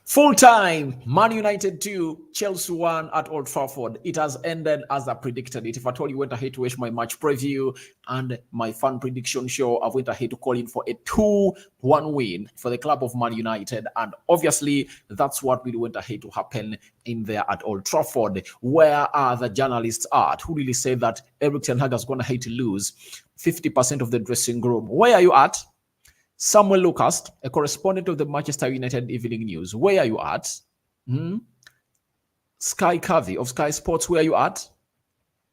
Full time, Man United 2, Chelsea 1 at Old Trafford. It has ended as I predicted it. If I told you went ahead to watch my match preview and my fan prediction show, I went ahead to call in for a 2-1 win for the club of Man United. And obviously, that's what really went ahead to happen in there at Old Trafford. Where are the journalists at? Who really said that Erik ten Hag has gone ahead to lose 50% of the dressing room? Where are you at? Samuel Lucas, a correspondent of the Manchester United Evening News. Where are you at? Sky Covey of Sky Sports, where are you at?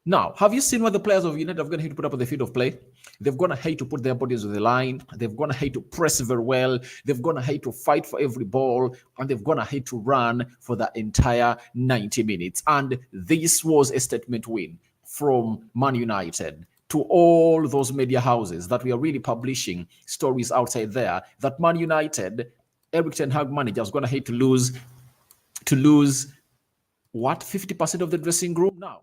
Now, have you seen what the players of United have gone ahead to put up on the field of play? They've gone ahead to put their bodies on the line. They've gone ahead to press very well. They've gone ahead to fight for every ball. And they've gone ahead to run for the entire 90 minutes. And this was a statement win from Man United to all those media houses that we are really publishing stories outside there that Man United, Erik ten Hag manager, is going to hate to lose what, 50% of the dressing room now.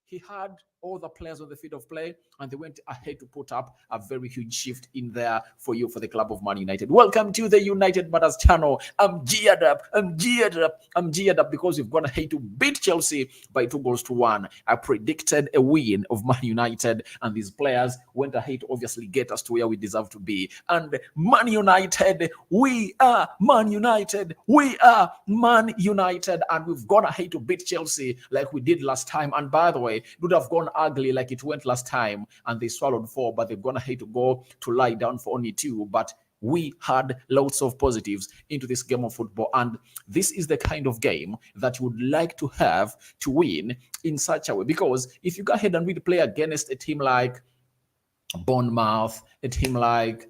He had all the players on the field of play, and they went ahead to put up a very huge shift in there for you for the club of Man United. Welcome to the United Matters channel. I'm geared up because we've gone ahead to beat Chelsea by 2-1. I predicted a win of Man United, and these players went ahead to obviously get us to where we deserve to be. And Man United, we are Man United, we are Man United, and we've gone ahead to beat Chelsea like we did last time. And by the way, it would have gone ugly like it went last time, and they swallowed 4, but they've gone ahead to go to lie down for only 2. But we had lots of positives into this game of football, and this is the kind of game that you would like to have to win in such a way. Because if you go ahead and really play against a team like Bournemouth, a team like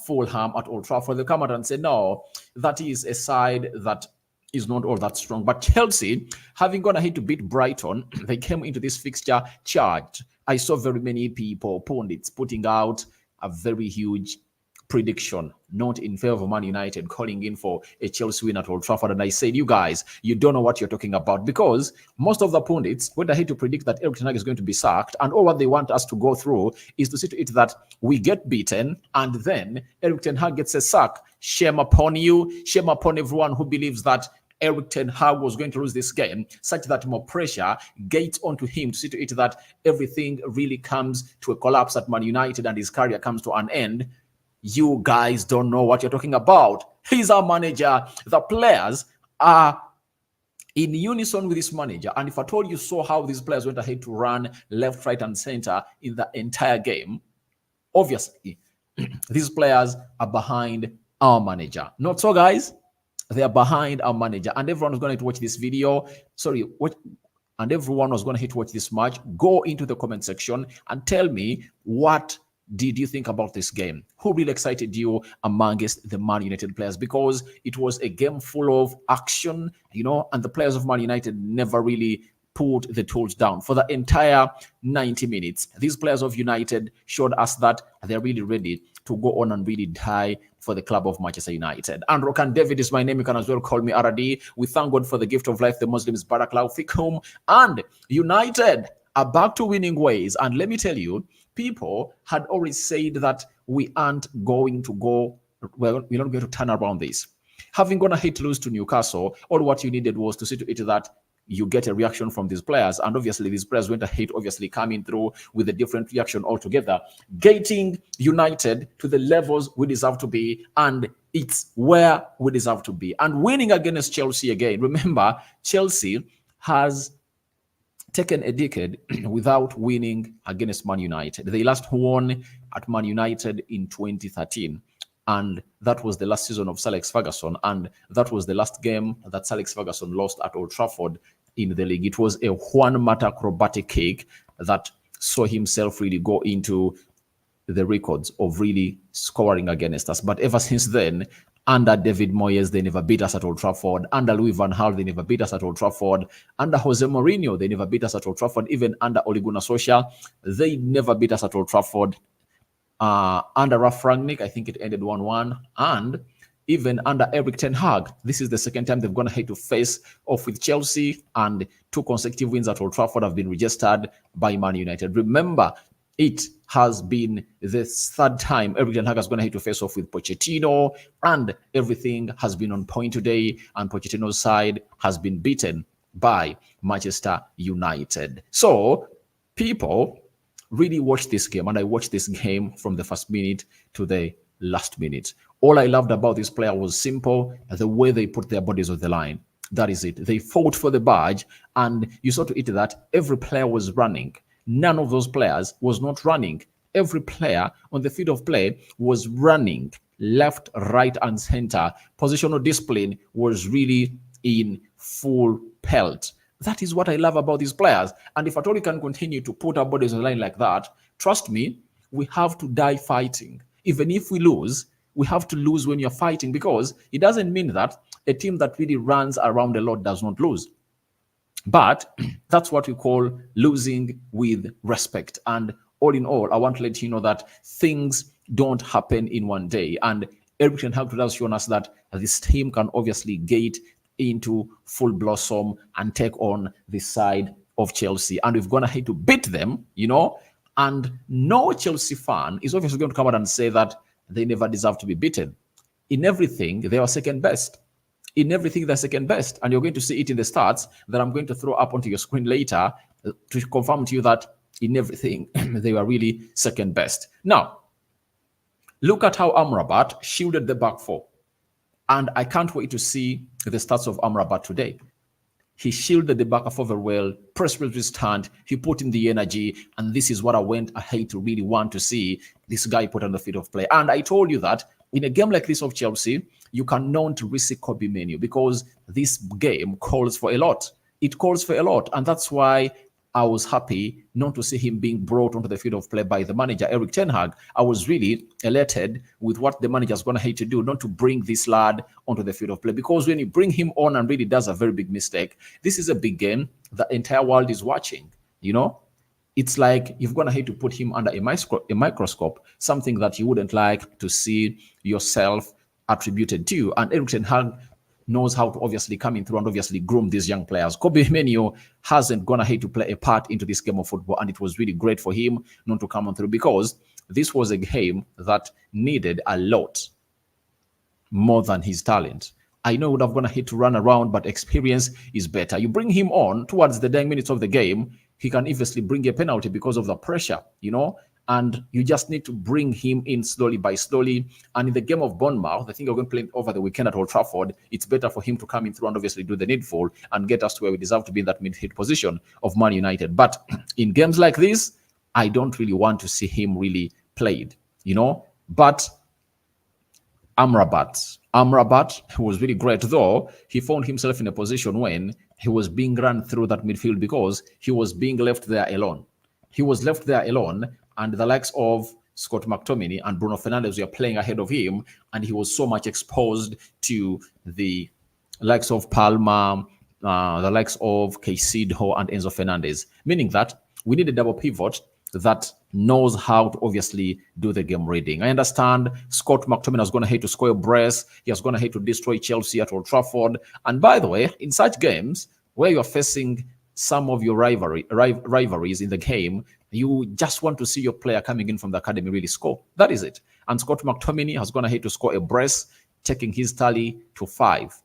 Fulham at Old Trafford, they'll come out and say, no, that is a side that is not all that strong. But Chelsea, having gone ahead to beat Brighton, they came into this fixture charged. I saw very many people, pundits, putting out a very huge prediction, not in favor of Man United, calling in for a Chelsea win at Old Trafford. And I said, you guys, you don't know what you're talking about, because most of the pundits went ahead to predict that Erik ten Hag is going to be sacked, and all what they want us to go through is to see to it that we get beaten, and then Erik ten Hag gets a sack. Shame upon you, shame upon everyone who believes that Erik ten Hag was going to lose this game, such that more pressure gets onto him to see to it that everything really comes to a collapse at Man United and his career comes to an end. You guys don't know what you're talking about. He's our manager. The players are in unison with this manager. And if I told you saw how these players went ahead to run left, right, and center in the entire game, obviously, these players are behind our manager. Not so, guys. They are behind our manager. And everyone who's going to watch this video, and everyone who's going to watch this match, go into the comment section and tell me, what did you think about this game? Who really excited you amongst the Man United players? Because it was a game full of action, and the players of Man United never really put the tools down for the entire 90 minutes. These players of United showed us that they're really ready to go on and really die for the club of Manchester United. And Rokan David is my name. You can as well call me RD. We thank God for the gift of life. The Muslims, Barakallahu Fikum. And United are back to winning ways. And let me tell you, people had already said that we aren't going to go, well, we're not going to turn around this. Having gone ahead to lose to Newcastle, all what you needed was to see to it that you get a reaction from these players. And obviously, these players went ahead, obviously coming through with a different reaction altogether, getting United to the levels we deserve to be. And it's where we deserve to be. And winning against Chelsea again. Remember, Chelsea has taken a decade without winning against Man United. They last won at Man United in 2013. And that was the last season of Sir Alex Ferguson. And that was the last game that Sir Alex Ferguson lost at Old Trafford in the league. It was a Juan Mata acrobatic kick that saw himself really go into the records of really scoring against us. But ever since then, under David Moyes, they never beat us at Old Trafford. Under Louis van Gaal, they never beat us at Old Trafford. Under Jose Mourinho, they never beat us at Old Trafford. Even under Ole Gunnar Solskjaer, they never beat us at Old Trafford. Under Ralf Rangnick, I think it ended 1-1. And even under Erik ten Hag, this is the second time they've gone ahead to face off with Chelsea, and 2 consecutive wins at Old Trafford have been registered by Man United. Remember, it has been the third time Erik Ten Hag is going to have to face off with Pochettino, and everything has been on point today, and Pochettino's side has been beaten by Manchester United. So people really watched this game, and I watched this game from the first minute to the last minute. All I loved about this player was simple, the way they put their bodies on the line. That is it. They fought for the badge, and you saw to it that every player was running. None of those players was not running. Every player on the field of play was running left, right, and center. Positional discipline was really in full pelt. That is what I love about these players. And if at all we can continue to put our bodies on the line like that, trust me, we have to die fighting. Even if we lose, we have to lose when you're fighting, because it doesn't mean that a team that really runs around a lot does not lose. But that's what we call losing with respect. And all in all, I want to let you know that things don't happen in one day. And Erik Ten Hag has shown us that this team can obviously get into full blossom and take on the side of Chelsea. And we're going to have to beat them, and no Chelsea fan is obviously going to come out and say that they never deserve to be beaten. In everything, they are second best. In everything, they're second best. And you're going to see it in the stats that I'm going to throw up onto your screen later to confirm to you that in everything, they were really second best. Now, look at how Amrabat shielded the back four. And I can't wait to see the stats of Amrabat today. He shielded the back four very well, press resistant, he put in the energy, and this is what I went ahead to really want to see this guy put on the field of play. And I told you that in a game like this of Chelsea, you cannot risk Kobe Menu, because this game calls for a lot. It calls for a lot, and that's why I was happy not to see him being brought onto the field of play by the manager, Erik Ten Hag. I was really elated with what the manager is going to have to do, not to bring this lad onto the field of play. Because when you bring him on and really does a very big mistake, this is a big game. The entire world is watching, It's like you're going to have to put him under a microscope, something that you wouldn't like to see yourself attributed to. And Erik Ten Hag knows how to obviously come in through and obviously groom these young players. Kobe Menu hasn't gone ahead to play a part into this game of football, and it was really great for him not to come on through, because this was a game that needed a lot more than his talent. I know he would have gone ahead to run around, but experience is better. You bring him on towards the dying minutes of the game, he can obviously bring a penalty because of the pressure, and you just need to bring him in slowly by slowly. And in the game of Bournemouth, I think you're going to play over the weekend at Old Trafford, it's better for him to come in through and obviously do the needful and get us to where we deserve to be in that mid-hit position of Man United. But in games like this, I don't really want to see him really played, But Amrabat was really great, though he found himself in a position when he was being run through that midfield because he was being left there alone. He was left there alone, and the likes of Scott McTominay and Bruno Fernandes were playing ahead of him, and he was so much exposed to the likes of Palmer, the likes of Caicedo and Enzo Fernandez, meaning that we need a double pivot that knows how to obviously do the game reading. I understand Scott McTominay is going to hate to score a brace. He has going to hate to destroy Chelsea at Old Trafford. And by the way, in such games where you're facing some of your rivalries in the game, you just want to see your player coming in from the academy really score. That is it. And Scott McTominay has gone ahead to score a brace, taking his tally to 5.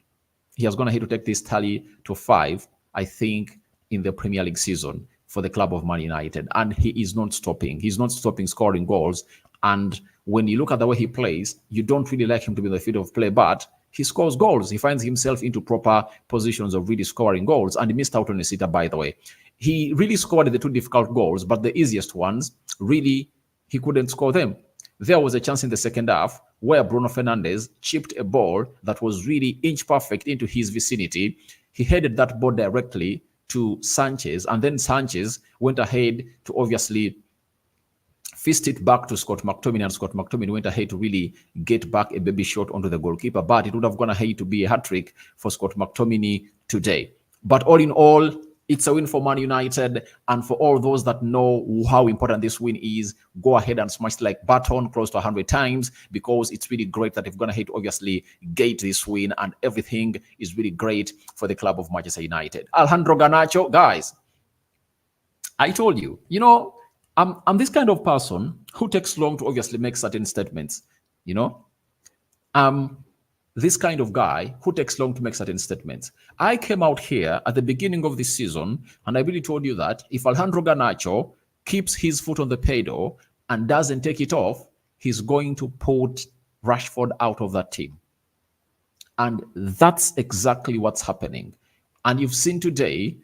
He has gone ahead to take this tally to 5, I think, in the Premier League season for the club of Man United. And he is not stopping. He's not stopping scoring goals. And when you look at the way he plays, you don't really like him to be in the field of play, but he scores goals. He finds himself into proper positions of really scoring goals. And he missed out on a sitter, by the way. He really scored the 2 difficult goals, but the easiest ones, really, he couldn't score them. There was a chance in the second half where Bruno Fernandes chipped a ball that was really inch perfect into his vicinity. He headed that ball directly to Sanchez, and then Sanchez went ahead to obviously fist it back to Scott McTominay, and Scott McTominay went ahead to really get back a baby shot onto the goalkeeper, but it would have gone ahead to be a hat-trick for Scott McTominay today. But all in all, it's a win for Man United, and for all those that know how important this win is, go ahead and smash the like button close to 100 times, because it's really great that they've gone ahead to obviously get this win, and everything is really great for the club of Manchester United. Alejandro Garnacho, guys, I told you, I'm this kind of person who takes long to obviously make certain statements. You know, I'm this kind of guy who takes long to make certain statements. I came out here at the beginning of this season and I really told you that if Alejandro Garnacho keeps his foot on the pedal and doesn't take it off, he's going to put Rashford out of that team. And that's exactly what's happening. And you've seen today,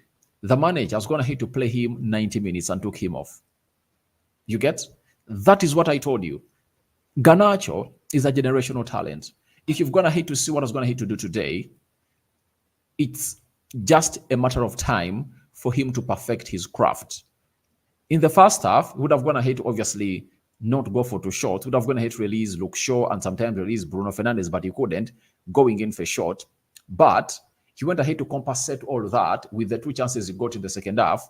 the manager has gone ahead to play him 90 minutes and took him off. You get? That is what I told you. Garnacho is a generational talent. If you've gone ahead to see what I was going ahead to do today, it's just a matter of time for him to perfect his craft. In the first half, he would have gone ahead to obviously not go for too short. Would have gone ahead to release Luke Shaw and sometimes release Bruno Fernandes, but he couldn't, going in for short. But he went ahead to compensate all that with the 2 chances he got in the second half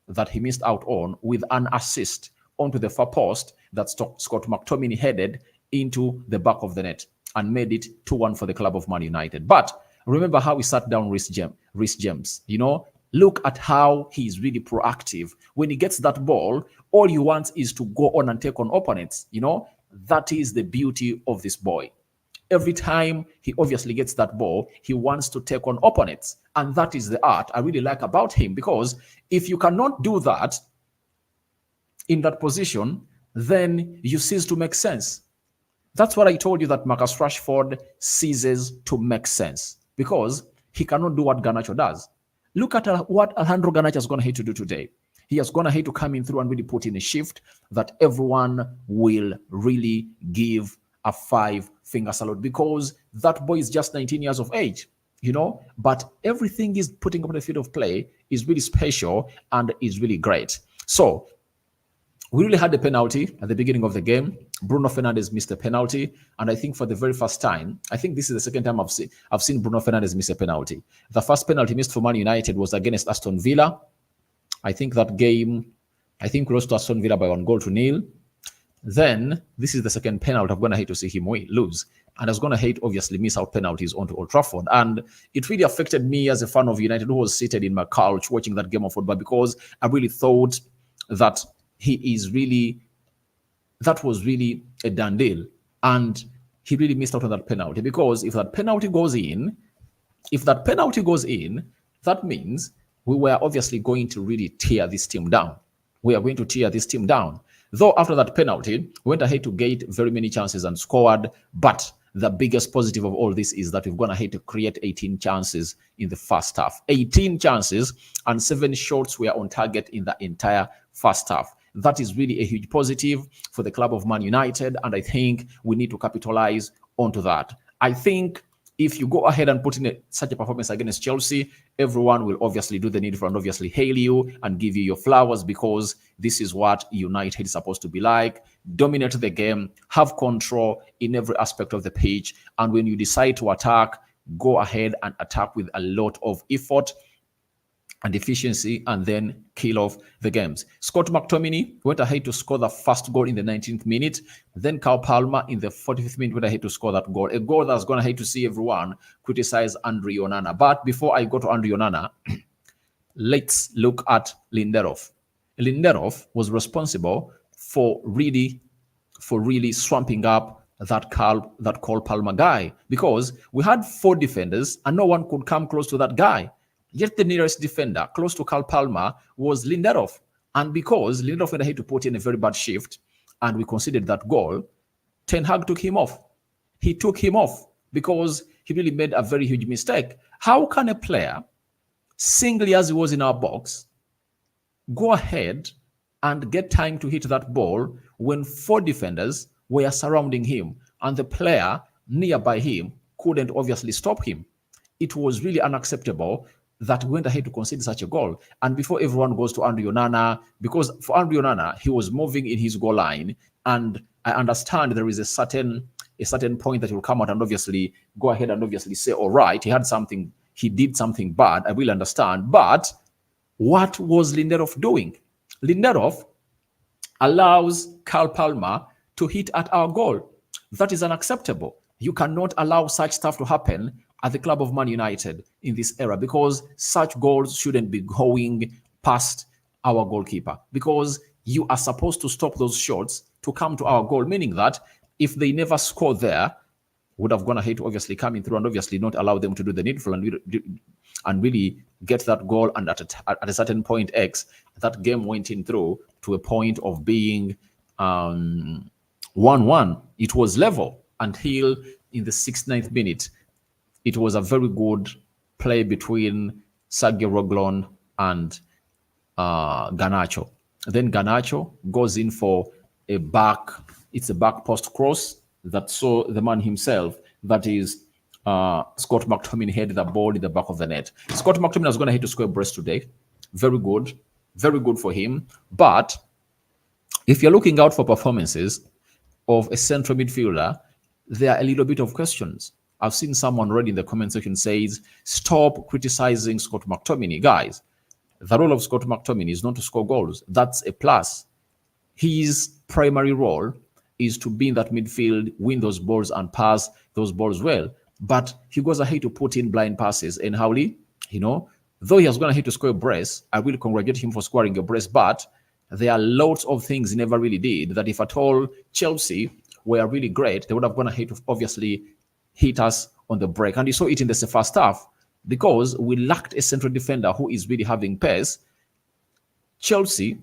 that he missed out on, with an assist onto the far post that Scott McTominay headed into the back of the net and made it 2-1 for the club of Man United. But remember how he sat down Reece James. You know, look at how he's really proactive. When he gets that ball, all he wants is to go on and take on opponents. You know, that is the beauty of this boy. Every time he obviously gets that ball, he wants to take on opponents. And that is the art I really like about him, because if you cannot do that in that position, then you cease to make sense. That's what I told you, that Marcus Rashford ceases to make sense because he cannot do what Garnacho does. Look at what Alejandro Garnacho has gone ahead to do today. He has gone ahead to come in through and really put in a shift that everyone will really give a 5-finger salute, because that boy is just 19 years of age, you know, but everything he's putting up on the field of play is really special and is really great. So we really had a penalty at the beginning of the game. Bruno Fernandes missed a penalty, and I think for the very first time, I think this is the second time I've seen Bruno Fernandes miss a penalty. The first penalty missed for Man United was against Aston Villa. I think that game, I think we lost to Aston Villa by 1-0. Then this is the second penalty I've gone ahead to see him lose, and I was going to hate obviously miss out penalties onto Old Trafford, and it really affected me as a fan of United who was seated in my couch watching that game of football, because I really thought that that was really a done deal, and he really missed out on that penalty, because if that penalty goes in, that means we were obviously going to really tear this team down. We are going to tear this team down. Though after that penalty, we went ahead to get very many chances and scored, but the biggest positive of all this is that we've gone ahead to create 18 chances in the first half. 18 chances and 7 shots were on target in the entire first half. That is really a huge positive for the club of Man United, and I think we need to capitalize onto that. I think if you go ahead and put in such a performance against Chelsea, everyone will obviously do the needful and obviously hail you and give you your flowers, because this is what United is supposed to be like. Dominate the game, have control in every aspect of the pitch, and when you decide to attack, go ahead and attack with a lot of effort and efficiency, and then kill off the games. Scott McTominay went ahead to score the first goal in the 19th minute. Then Kyle Palmer in the 45th minute went ahead to score that goal. A goal that's going ahead to see everyone criticize Andre Onana. But before I go to Andre Onana, let's look at Lindelof. Lindelof was responsible for really swamping up that Cole Palmer guy, because we had 4 defenders and no one could come close to that guy. Yet the nearest defender close to Cole Palmer was Lindelof. And because Lindelof went ahead to put in a very bad shift and we considered that goal, Ten Hag took him off. He took him off because he really made a very huge mistake. How can a player, singly as he was in our box, go ahead and get time to hit that ball when 4 defenders were surrounding him and the player nearby him couldn't obviously stop him? It was really unacceptable that went ahead to concede such a goal. And before everyone goes to Andre Onana, because for Andre Onana, he was moving in his goal line, and I understand there is a certain point that will come out and obviously go ahead and obviously say, all right, he did something bad, I will understand. But what was Lindelof doing? Lindelof allows Kyle Palmer to hit at our goal. That is unacceptable. You cannot allow such stuff to happen at the club of Man United in this era, because such goals shouldn't be going past our goalkeeper, because You are supposed to stop those shots to come to our goal, meaning that if they never score there, would have gone ahead to obviously coming through and obviously not allow them to do the needful and really get that goal. And at a certain point X, that game went in through to a point of being 1-1. It was level until in the 69th minute. It was a very good play between Sergio Roglon and Garnacho. Then Garnacho goes in for a back post cross that saw the man himself, that is Scott McTominay, had the ball in the back of the net. Scott McTominay was going to hit to score a brace today. Very good for him. But if you're looking out for performances of a central midfielder, there are a little bit of questions. I've seen someone already in the comment section says, stop criticizing Scott McTominay. Guys, the role of Scott McTominay is not to score goals. That's a plus. His primary role is to be in that midfield, win those balls and pass those balls well. But he goes ahead to put in blind passes. And Howley, though he has gone ahead to score a brace, I will congratulate him for scoring a brace, but there are lots of things he never really did that if at all Chelsea were really great, they would have gone ahead to obviously hit us on the break. And you saw it in the first half because we lacked a central defender who is really having pace. Chelsea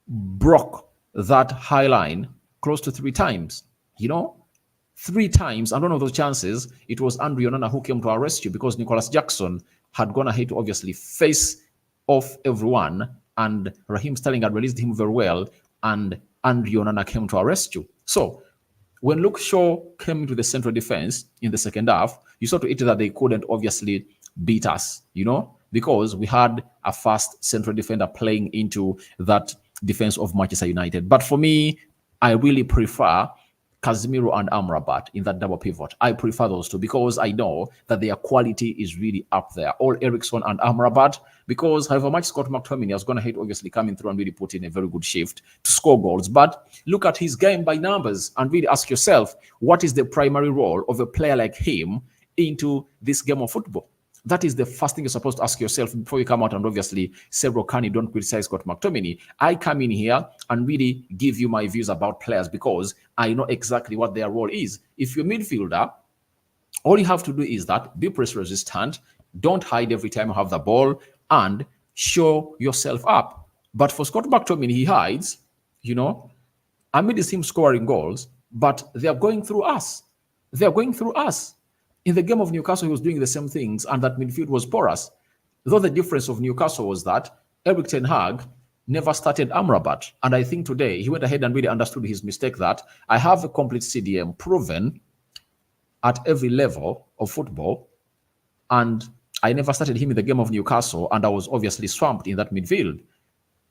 broke that high line close to 3 times. 3 times, and one of those chances, it was Andre Onana who came to our rescue because Nicholas Jackson had gone ahead to obviously face off everyone, and Raheem Sterling had released him very well, and Andre Onana came to our rescue. So when Luke Shaw came into the central defense in the second half, you saw to it that they couldn't obviously beat us, because we had a fast central defender playing into that defense of Manchester United. But for me, I really prefer Casemiro and Amrabat in that double pivot. I prefer those two because I know that their quality is really up there. All Eriksson and Amrabat, because however much Scott McTominay has gone ahead obviously coming through and really put in a very good shift to score goals. But look at his game by numbers and really ask yourself, what is the primary role of a player like him into this game of football? That is the first thing you're supposed to ask yourself before you come out and obviously say, Rokani, don't criticize Scott McTominay. I come in here and really give you my views about players because I know exactly what their role is. If you're a midfielder, all you have to do is that be press resistant, don't hide every time you have the ball, and show yourself up. But for Scott McTominay, he hides, amid him scoring goals, but they are going through us. They are going through us. In the game of Newcastle, he was doing the same things, and that midfield was porous. Though the difference of Newcastle was that Erik ten Hag never started Amrabat. And I think today he went ahead and really understood his mistake that I have a complete CDM proven at every level of football, and I never started him in the game of Newcastle, and I was obviously swamped in that midfield.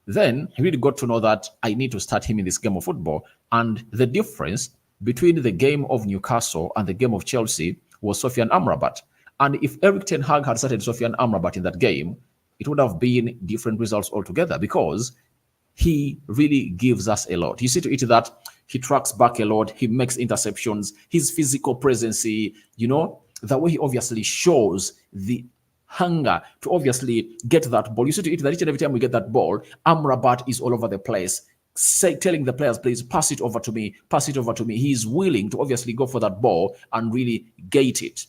Then he really got to know that I need to start him in this game of football. And the difference between the game of Newcastle and the game of Chelsea was Sofian Amrabat. And if Erik ten Hag had started Sofian Amrabat in that game, it would have been different results altogether because he really gives us a lot. You see to it that he tracks back a lot, he makes interceptions, his physical presence, the way he obviously shows the hunger to obviously get that ball. You see to it that each and every time we get that ball, Amrabat is all over the place, telling the players, please pass it over to me, pass it over to me. He's willing to obviously go for that ball and really gate it,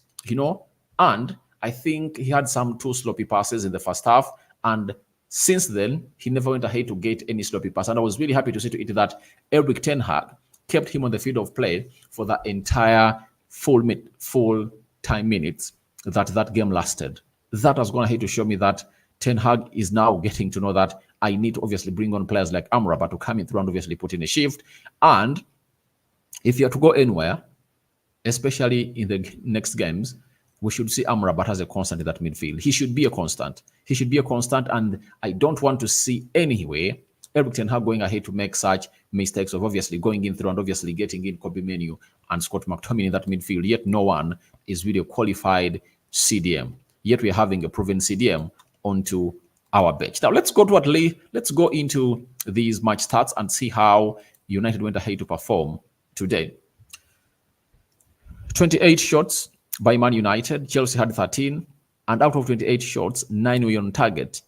And I think he had some 2 sloppy passes in the first half. And since then, he never went ahead to gate any sloppy pass. And I was really happy to see to it that Erik ten Hag kept him on the field of play for the entire full time minutes that game lasted. That has gone ahead to show me that Ten Hag is now getting to know that I need to obviously bring on players like Amrabat to come in through and obviously put in a shift. And if you're to go anywhere, especially in the next games, we should see Amrabat as a constant in that midfield. He should be a constant. He should be a constant, and I don't want to see anyway Erik ten Hag going ahead to make such mistakes of obviously going in through and obviously getting in Kobe Menu and Scott McTominay in that midfield. Yet no one is really a qualified CDM. Yet we're having a proven CDM onto our bench. Now let's go into these match stats and see how United went ahead to perform today. 28 shots by Man United. Chelsea had 13, and out of 28 shots, 9 were on target.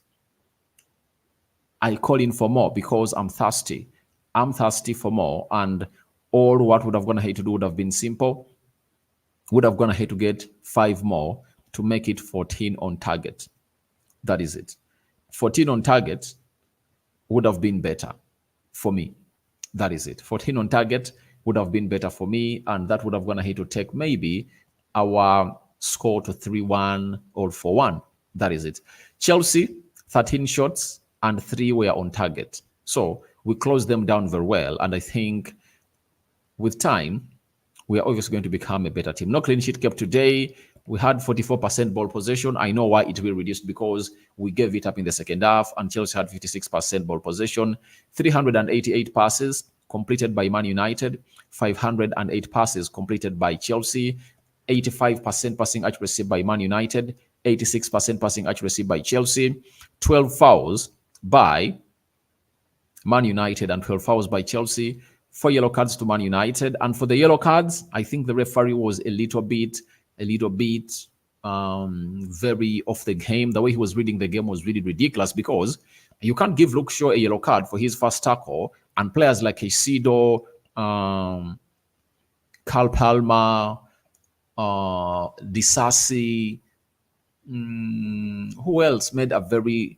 I call in for more because I'm thirsty. I'm thirsty for more. And all what would have gone ahead to do would have been simple. Would have gone ahead to get 5 more to make it 14 on target. That is it. 14 on target would have been better for me. That is it. 14 on target would have been better for me, and that would have gone ahead to take maybe our score to 3-1 or 4-1. That is it. Chelsea, 13 shots and 3 were on target. So we closed them down very well, and I think with time, we are obviously going to become a better team. No clean sheet kept today. We had 44% ball possession. I know why it will reduce because we gave it up in the second half, and Chelsea had 56% ball possession. 388 passes completed by Man United, 508 passes completed by Chelsea, 85% passing accuracy by Man United, 86% passing accuracy by Chelsea, 12 fouls by Man United and 12 fouls by Chelsea, 4 yellow cards to Man United. And for the yellow cards, I think the referee was a little bit very off the game. The way he was reading the game was really ridiculous because you can't give Luke Shaw a yellow card for his first tackle, and players like Isido, Carl Palmer, Disasi, who else made a very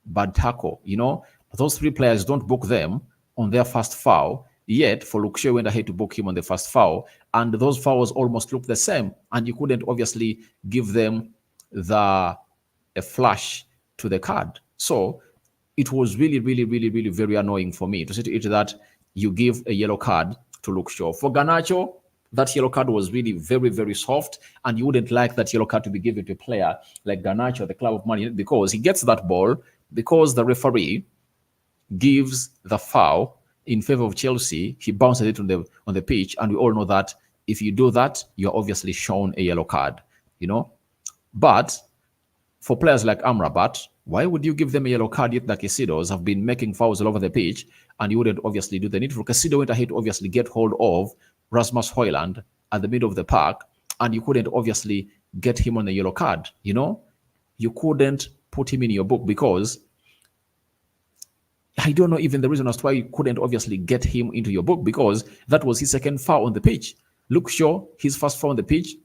bad tackle? You know, those 3 players, don't book them on their first foul. Yet, for Luke Shaw went ahead to book him on the first foul, and those fouls almost looked the same, and you couldn't obviously give them a flash to the card. So it was really very annoying for me to see to it that you give a yellow card to Luke Shaw. For Garnacho, that yellow card was really very soft, and you wouldn't like that yellow card to be given to a player like Garnacho, the club of Man United, because he gets that ball because the referee gives the foul in favor of Chelsea. He bounces it on the pitch, and we all know that if you do that, you're obviously shown a yellow card, you know. But for players like Amrabat, why would you give them a yellow card yet the Casidos have been making fouls all over the pitch, and you wouldn't obviously do the needful? Casido went ahead to obviously get hold of Rasmus Højlund at the middle of the park, and you couldn't obviously get him on a yellow card, you know. You couldn't put him in your book because I don't know even the reason as to why you couldn't obviously get him into your book, because that was his second foul on the pitch. Luke Shaw, his first foul on the pitch,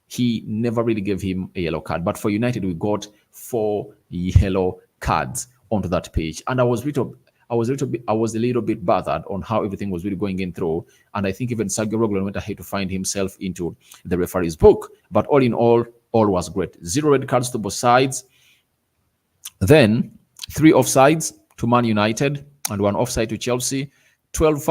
he never really gave him a yellow card. But for United, we got 4 yellow cards onto that pitch, and I was a little bit bothered on how everything was really going in through. And I think even Sergio Roglic went ahead to find himself into the referee's book. But all in all was great. 0 red cards to both sides. Then 3 offsides to Man United and 1 offside to Chelsea. 12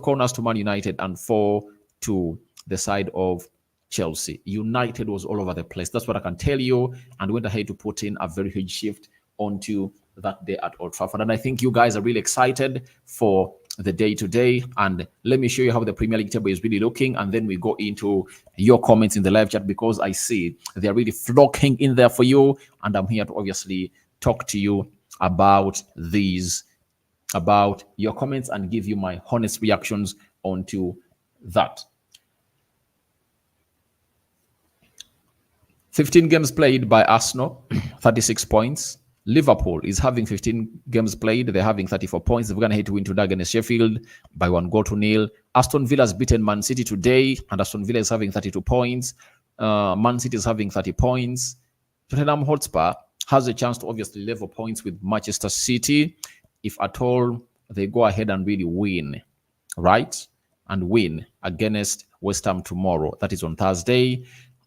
corners to Man United and 4 to the side of Chelsea. United was all over the place. That's what I can tell you, and went ahead to put in a very huge shift onto that day at Old Trafford. And I think you guys are really excited for the day today. And let me show you how the Premier League table is really looking, and then we go into your comments in the live chat, because I see they're really flocking in there for you, and I'm here to obviously talk to you about your comments and give you my honest reactions onto that. 15 games played by Arsenal, 36 points. Liverpool is having 15 games played. They're having 34 points. They're going to head to win to against Sheffield by 1-0. Aston Villa has beaten Man City today, and Aston Villa is having 32 points. Man City is having 30 points. Tottenham Hotspur has a chance to obviously level points with Manchester City if at all they go ahead and really win, right? And win against West Ham tomorrow. That is on Thursday.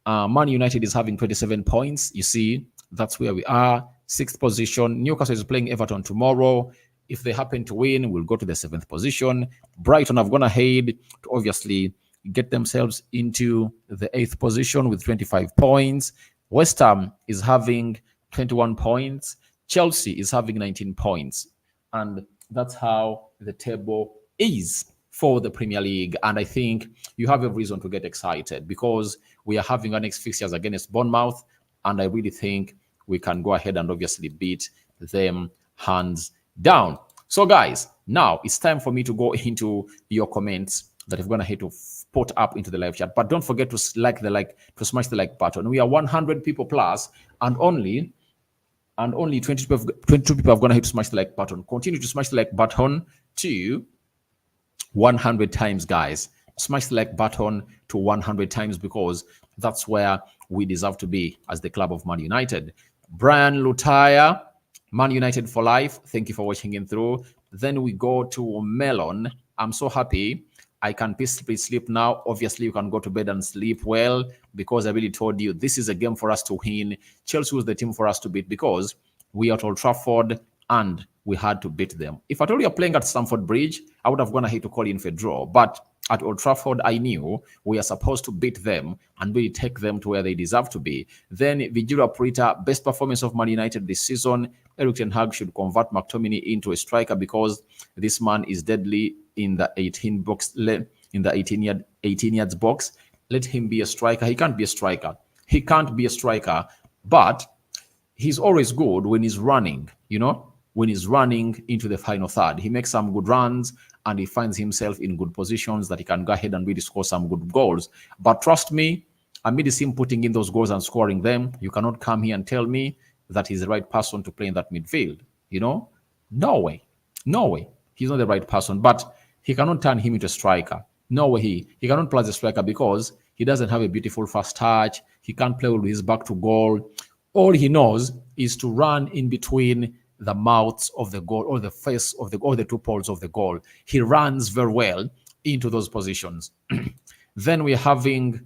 Man United is having 27 points. You see, that's where we are. 6th position. Newcastle is playing Everton tomorrow. If they happen to win, we'll go to the 7th position. Brighton have gone ahead to obviously get themselves into the 8th position with 25 points. West Ham is having 21 points. Chelsea is having 19 points. And that's how the table is for the Premier League. And I think you have a reason to get excited, because we are having our next fixtures against Bournemouth, and I really think we can go ahead and obviously beat them hands down. So guys, now it's time for me to go into your comments that I've gone ahead to put up into the live chat. But don't forget to smash the like button. We are 100 people plus, and only and only 22 people have gone ahead to smash the like button. Continue to smash the like button to 100 times, guys. Smash the like button to 100 times, because that's where we deserve to be as the club of Man United. Brian Lutaya, Man United for life. Thank you for watching in through. Then we go to Melon. I'm so happy. I can peacefully sleep now. Obviously, you can go to bed and sleep well, because I really told you this is a game for us to win. Chelsea was the team for us to beat, because we are at Old Trafford and we had to beat them. If I told you are playing at Stamford Bridge, I would have gone ahead to call in for a draw. But at Old Trafford, I knew we are supposed to beat them and really take them to where they deserve to be. Then Vigila Prita, best performance of Man United this season. Erik ten Hag should convert McTominay into a striker, because this man is deadly in the 18 box, in the 18 yards box. Let him be a striker. He can't be a striker. He can't be a striker, but he's always good when he's running, when he's running into the final third. He makes some good runs and he finds himself in good positions that he can go ahead and really score some good goals. But trust me, amidst him putting in those goals and scoring them, you cannot come here and tell me that he's the right person to play in that midfield. No way. No way. He's not the right person, but he cannot turn him into a striker. No way. He cannot play as a striker, because he doesn't have a beautiful first touch. He can't play with his back to goal. All he knows is to run in between the mouths of the goal, or the face of the, or the two poles of the goal. He runs very well into those positions. Then we're having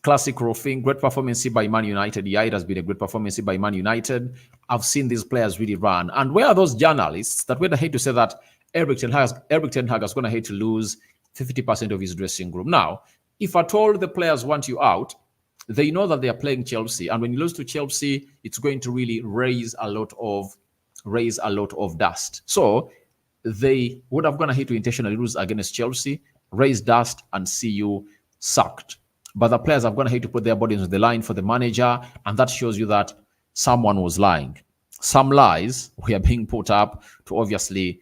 Classic Roofing, great performance by Man United. Yeah, it has been a great performance by Man United. I've seen these players really run. And where are those journalists that went ahead to say that Erik ten Hag is going to hate to lose 50% of his dressing room? Now, if at all the players want you out, they know that they are playing Chelsea, and when you lose to Chelsea, it's going to really raise a lot of dust. So they would have gone ahead to intentionally lose against Chelsea, raise dust, and see you sacked. But the players have gone ahead to put their bodies on the line for the manager, and that shows you that someone was lying. Some lies were being put up to obviously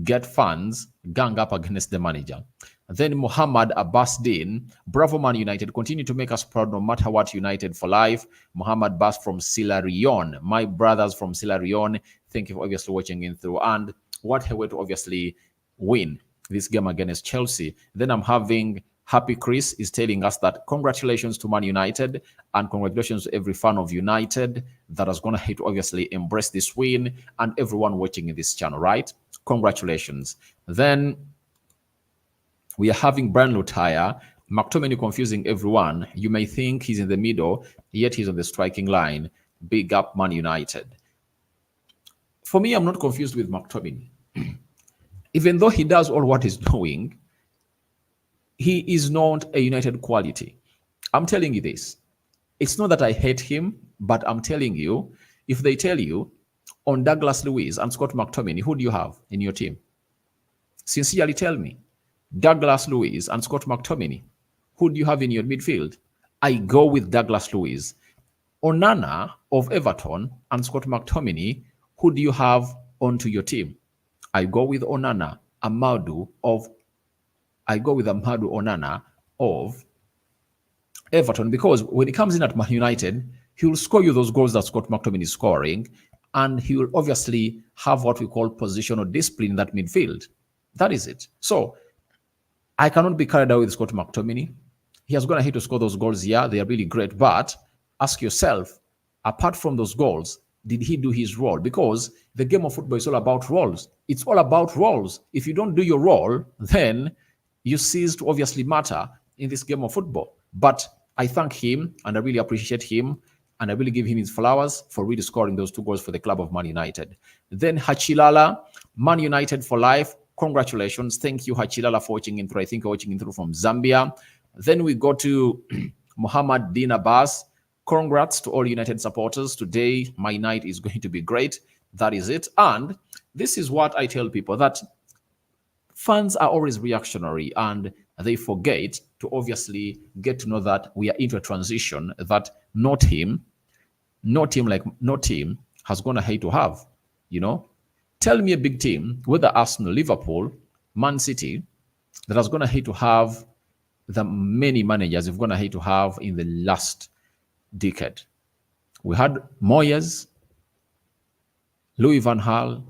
get fans gang up against the manager. Then Muhammad Abbasdin, bravo Man United, continue to make us proud no matter what. United for life. Muhammad Bas from Silarion, my brothers from Silarion, thank you for obviously watching in through, and what a way to obviously win this game against Chelsea. Then I'm having Happy Chris is telling us that congratulations to Man United, and congratulations to every fan of United that has gone ahead to obviously embrace this win, and everyone watching in this channel, right? Congratulations. Then we are having Brian Lutaya, Mctominay confusing everyone. You may think he's in the middle, yet he's on the striking line. Big up Man United. For me, I'm not confused with Mctominay. Even though he does all what he's doing, he is not a United quality. I'm telling you this. It's not that I hate him, but I'm telling you, if they tell you on Douglas Luiz and Scott McTominay, who do you have in your team? Sincerely tell me. Douglas Luiz and Scott McTominay, who do you have in your midfield? I go with Douglas Luiz. Onana of Everton and Scott McTominay, who do you have onto your team? I go with Onana. I go with Amadou Onana of Everton, because when he comes in at Man United, he will score you those goals that Scott McTominay is scoring, and he will obviously have what we call positional discipline in that midfield. That is it. So I cannot be carried away with Scott McTominay. He has gone ahead to score those goals. Yeah, they are really great. But ask yourself, apart from those goals, did he do his role? Because the game of football is all about roles. It's all about roles. If you don't do your role, then you cease to obviously matter in this game of football. But I thank him, and I really appreciate him, and I really give him his flowers for really scoring those 2 goals for the club of Man United. Then Hachilala, Man United for life. Congratulations. Thank you, Hachilala, for watching in through. I think you're watching in through from Zambia. Then we go to Muhammad Din Abbas. Congrats to all United supporters. Today, my night is going to be great. That is it. And this is what I tell people, that fans are always reactionary, and they forget to obviously get to know that we are into a transition that no team has gone ahead to have. Tell me a big team, whether Arsenal, Liverpool, Man City, that has gone ahead to have the many managers have gone ahead to have in the last decade. We had Moyes, Louis van Gaal,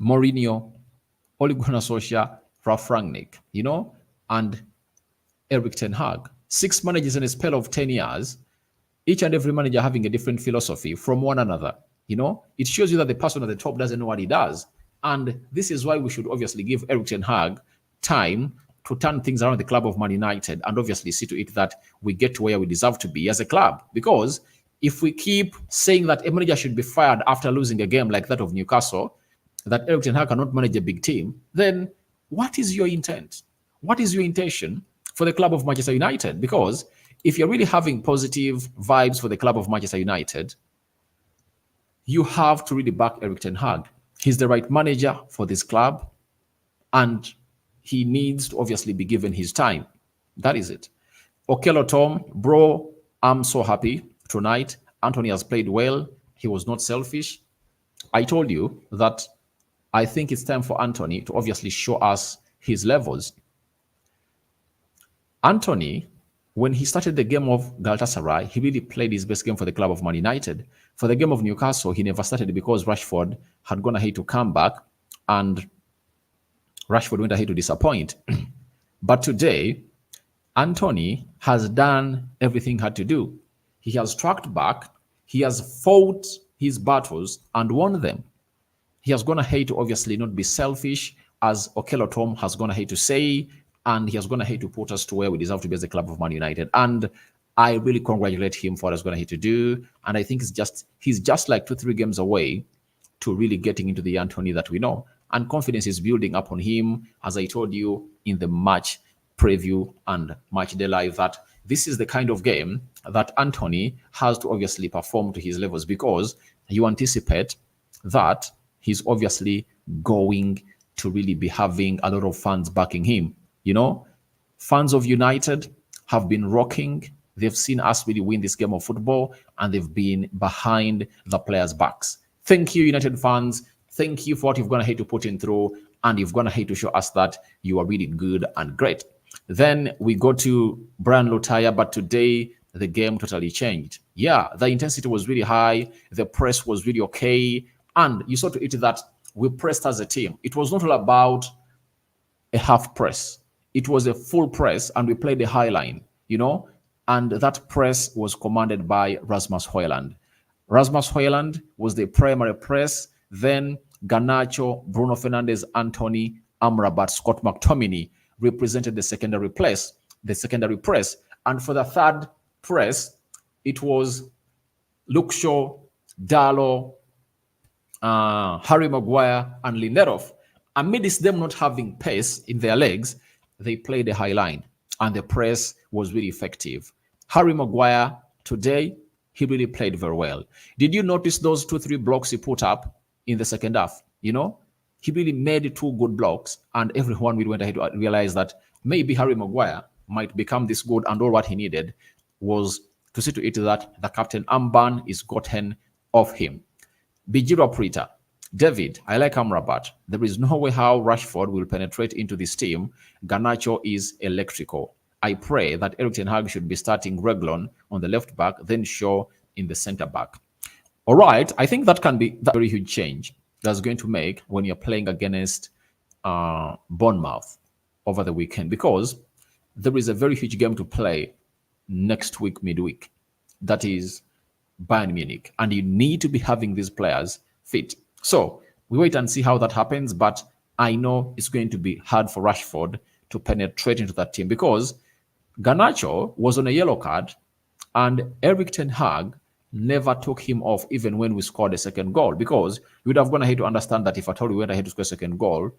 Mourinho, Ole Gunnar Solskjaer, Ralf Rangnick, and Eric Ten Hag. 6 managers in a spell of 10 years, each and every manager having a different philosophy from one another. It shows you that the person at the top doesn't know what he does. And this is why we should obviously give Eric Ten Hag time to turn things around the club of Man United and obviously see to it that we get to where we deserve to be as a club. Because if we keep saying that a manager should be fired after losing a game like that of Newcastle, that Eric Ten Hag cannot manage a big team, then what is your intent? What is your intention for the club of Manchester United? Because if you're really having positive vibes for the club of Manchester United, you have to really back Eric Ten Hag. He's the right manager for this club, and he needs to obviously be given his time. That is it. Okello Tom, bro, I'm so happy tonight. Anthony has played well. He was not selfish. I told you that I think it's time for Anthony to obviously show us his levels. Anthony, when he started the game of Galatasaray, he really played his best game for the club of Man United. For the game of Newcastle, he never started because Rashford had gone ahead to come back, and Rashford went ahead to disappoint. But today, Anthony has done everything he had to do. He has tracked back, he has fought his battles and won them. He has gone ahead to obviously not be selfish, as Okello Tom has gone ahead to say, and he has gone ahead to put us to where we deserve to be as the club of Man United. And I really congratulate him for what he's gone ahead to do. And I think he's just like 2-3 games away to really getting into the Anthony that we know. And confidence is building up on him, as I told you in the match preview and match day live, that this is the kind of game that Anthony has to obviously perform to his levels, because you anticipate that he's obviously going to really be having a lot of fans backing him. Fans of United have been rocking. They've seen us really win this game of football, and they've been behind the players' backs. Thank you, United fans. Thank you for what you've gone ahead to put in through, and you've gone ahead to show us that you are really good and great. Then we go to Brian Lutaya, but today the game totally changed. Yeah, the intensity was really high. The press was really okay. And you saw to it that we pressed as a team. It was not all about a half press. It was a full press, and we played the high line, and that press was commanded by Rasmus Højlund. Rasmus Højlund was the primary press. Then Garnacho, Bruno Fernandes, Anthony, Amrabat, Scott McTominay represented the secondary press. And for the third press, it was Luke Shaw, Darlow, Harry Maguire, and Lindelof. Amidst them not having pace in their legs, they played a high line, and the press was really effective. Harry Maguire, today, he really played very well. Did you notice those 2-3 blocks he put up in the second half? He really made 2 good blocks, and everyone really went ahead to realize that maybe Harry Maguire might become this good, and all what he needed was to see to it that the captain armband is gotten off him. Bijiro Prita, David, I like Amrabat. There is no way how Rashford will penetrate into this team. Garnacho is electrical. I pray that Eric Ten Hag should be starting Reguilon on the left back, then Shaw in the center back. All right, I think that can be a very huge change that's going to make when you're playing against Bournemouth over the weekend, because there is a very huge game to play next week, midweek. That is Bayern Munich, and you need to be having these players fit. So we wait and see how that happens, but I know it's going to be hard for Rashford to penetrate into that team, because Garnacho was on a yellow card, and Eric Ten Hag never took him off even when we scored a second goal, because you would have gone ahead to understand that if at all we went ahead to score a second goal,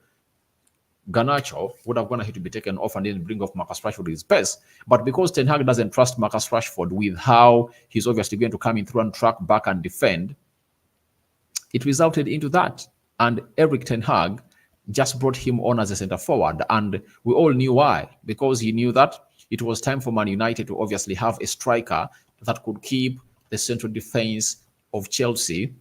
Garnacho would have gone ahead to be taken off and then bring off Marcus Rashford with his best. But because Ten Hag doesn't trust Marcus Rashford with how he's obviously going to come in through and track back and defend, it resulted into that. And Eric Ten Hag just brought him on as a centre forward. And we all knew why, because he knew that it was time for Man United to obviously have a striker that could keep the central defense of Chelsea